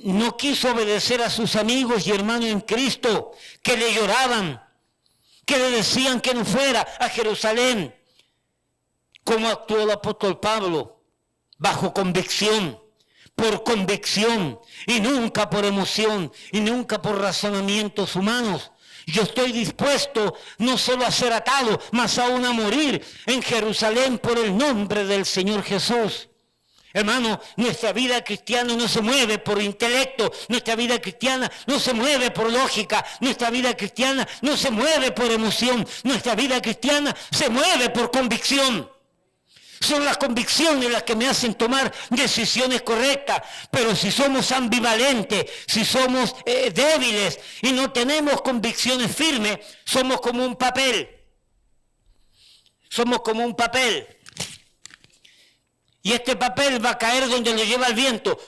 Speaker 1: no quiso obedecer a sus amigos y hermanos en Cristo, que le lloraban, que le decían que no fuera a Jerusalén. ¿Cómo actuó el apóstol Pablo? Bajo convicción, por convicción, y nunca por emoción, y nunca por razonamientos humanos. Yo estoy dispuesto no solo a ser atado, mas aún a morir en Jerusalén por el nombre del Señor Jesús. Hermano, nuestra vida cristiana no se mueve por intelecto, nuestra vida cristiana no se mueve por lógica, nuestra vida cristiana no se mueve por emoción, nuestra vida cristiana se mueve por convicción. Son las convicciones las que me hacen tomar decisiones correctas. Pero si somos ambivalentes, si somos débiles y no tenemos convicciones firmes, somos como un papel. Somos como un papel. Y este papel va a caer donde lo lleva el viento.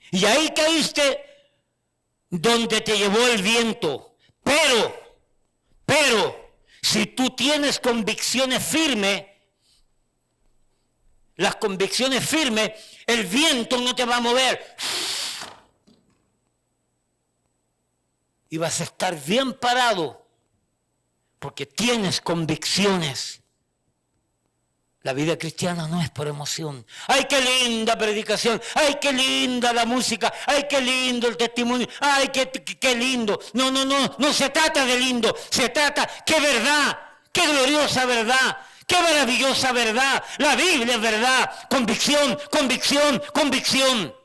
Speaker 1: Y ahí caíste donde te llevó el viento. Pero, si tú tienes convicciones firmes, las convicciones firmes, el viento no te va a mover. Y vas a estar bien parado, porque tienes convicciones. La vida cristiana no es por emoción. ¡Ay, qué linda predicación! ¡Ay, qué linda la música! ¡Ay, qué lindo el testimonio! ¡Ay, qué lindo! No se trata de lindo. Se trata, ¡qué verdad! ¡Qué gloriosa verdad! ¡Qué maravillosa verdad! La Biblia es verdad. Convicción, convicción, convicción.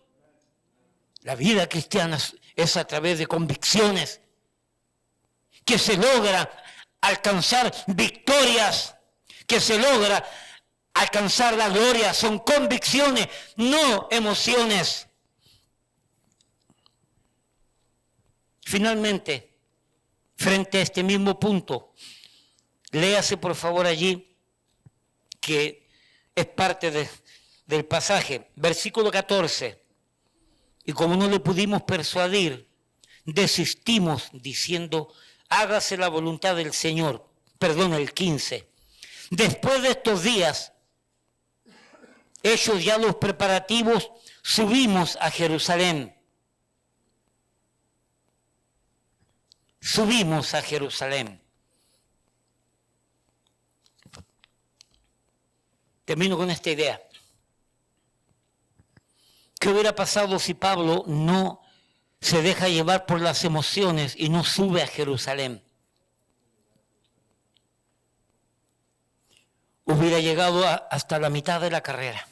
Speaker 1: La vida cristiana es a través de convicciones que se logra alcanzar victorias, que se logra alcanzar la gloria. Son convicciones, no emociones. Finalmente, frente a este mismo punto, léase por favor allí, que es parte del pasaje, versículo 14. Y como no le pudimos persuadir, desistimos diciendo, hágase la voluntad del Señor. Perdón, el 15. Después de estos días, hechos ya los preparativos, subimos a Jerusalén. Subimos a Jerusalén. Termino con esta idea. ¿Qué hubiera pasado si Pablo no se deja llevar por las emociones y no sube a Jerusalén? Hubiera llegado hasta la mitad de la carrera.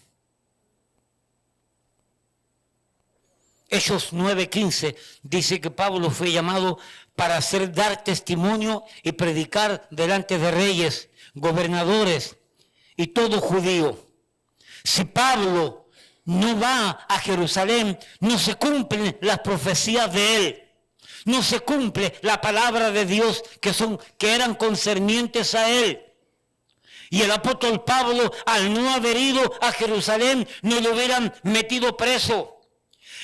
Speaker 1: Hechos 9:15 dice que Pablo fue llamado para dar testimonio y predicar delante de reyes, gobernadores y todo judío. Si Pablo no va a Jerusalén, no se cumplen las profecías de él. No se cumple la palabra de Dios que eran concernientes a él. Y el apóstol Pablo, al no haber ido a Jerusalén, no lo hubieran metido preso.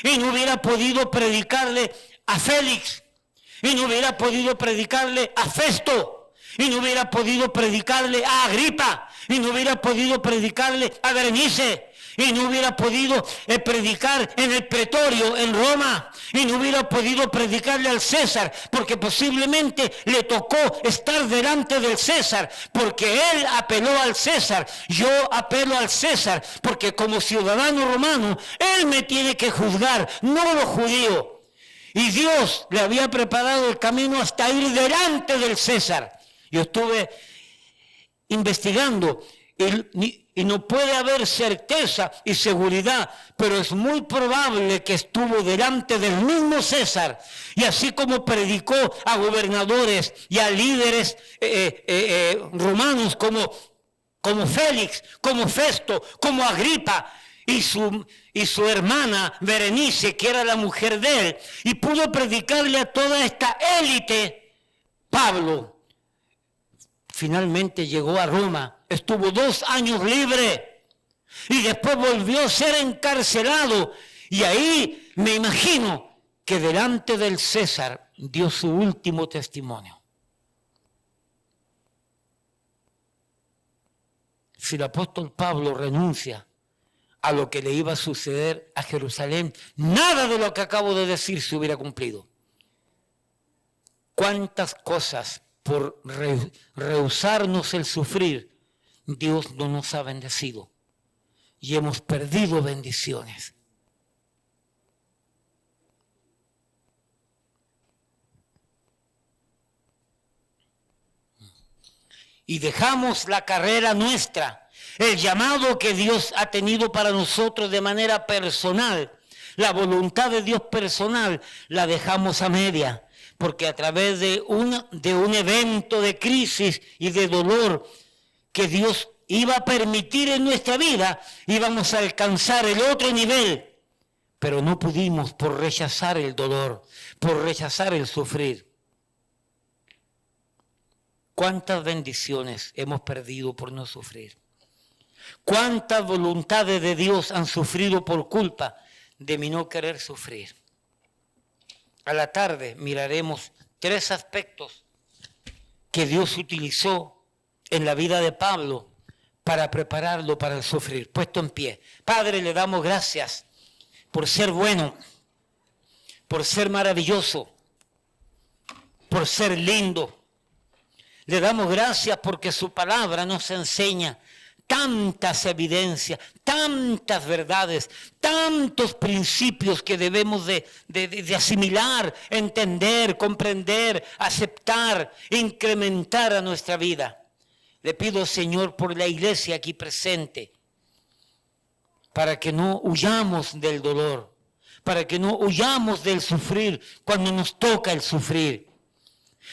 Speaker 1: Y no hubiera podido predicarle a Félix. Y no hubiera podido predicarle a Festo. Y no hubiera podido predicarle a Agripa. Y no hubiera podido predicarle a Berenice. Y no hubiera podido predicar en el pretorio en Roma. Y no hubiera podido predicarle al César, porque posiblemente le tocó estar delante del César, porque él apeló al César. Yo apelo al César, porque como ciudadano romano, él me tiene que juzgar, no los judíos. Y Dios le había preparado el camino hasta ir delante del César. Yo estuve investigando y no puede haber certeza y seguridad, pero es muy probable que estuvo delante del mismo César. Y así como predicó a gobernadores y a líderes romanos como Félix, como Festo, como Agripa, y su hermana Berenice, que era la mujer de él, y pudo predicarle a toda esta élite, Pablo finalmente llegó a Roma, estuvo 2 años libre, y después volvió a ser encarcelado, y ahí me imagino que delante del César dio su último testimonio. Si el apóstol Pablo renuncia a lo que le iba a suceder a Jerusalén, nada de lo que acabo de decir se hubiera cumplido. ¿Cuántas cosas por rehusarnos el sufrir, Dios no nos ha bendecido? Y hemos perdido bendiciones. Y dejamos la carrera nuestra, el llamado que Dios ha tenido para nosotros de manera personal, la voluntad de Dios personal, la dejamos a media, porque a través de un evento de crisis y de dolor que Dios iba a permitir en nuestra vida, íbamos a alcanzar el otro nivel, pero no pudimos por rechazar el dolor, por rechazar el sufrir. ¿Cuántas bendiciones hemos perdido por no sufrir? ¿Cuántas voluntades de Dios han sufrido por culpa de mi no querer sufrir? A la tarde miraremos 3 aspectos que Dios utilizó en la vida de Pablo para prepararlo para el sufrir. Puesto en pie. Padre, le damos gracias por ser bueno, por ser maravilloso, por ser lindo. Le damos gracias porque su palabra nos enseña tantas evidencias, tantas verdades, tantos principios que debemos de asimilar, entender, comprender, aceptar, incrementar a nuestra vida. Le pido, Señor, por la iglesia aquí presente, para que no huyamos del dolor, para que no huyamos del sufrir cuando nos toca el sufrir.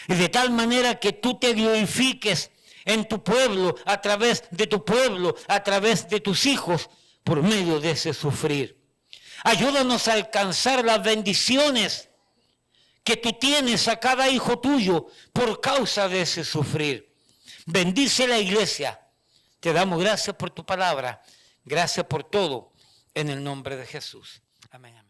Speaker 1: Y de tal manera que tú te glorifiques en tu pueblo, a través de tu pueblo, a través de tus hijos, por medio de ese sufrir. Ayúdanos a alcanzar las bendiciones que tú tienes a cada hijo tuyo por causa de ese sufrir. Bendice la iglesia. Te damos gracias por tu palabra. Gracias por todo. En el nombre de Jesús. Amén.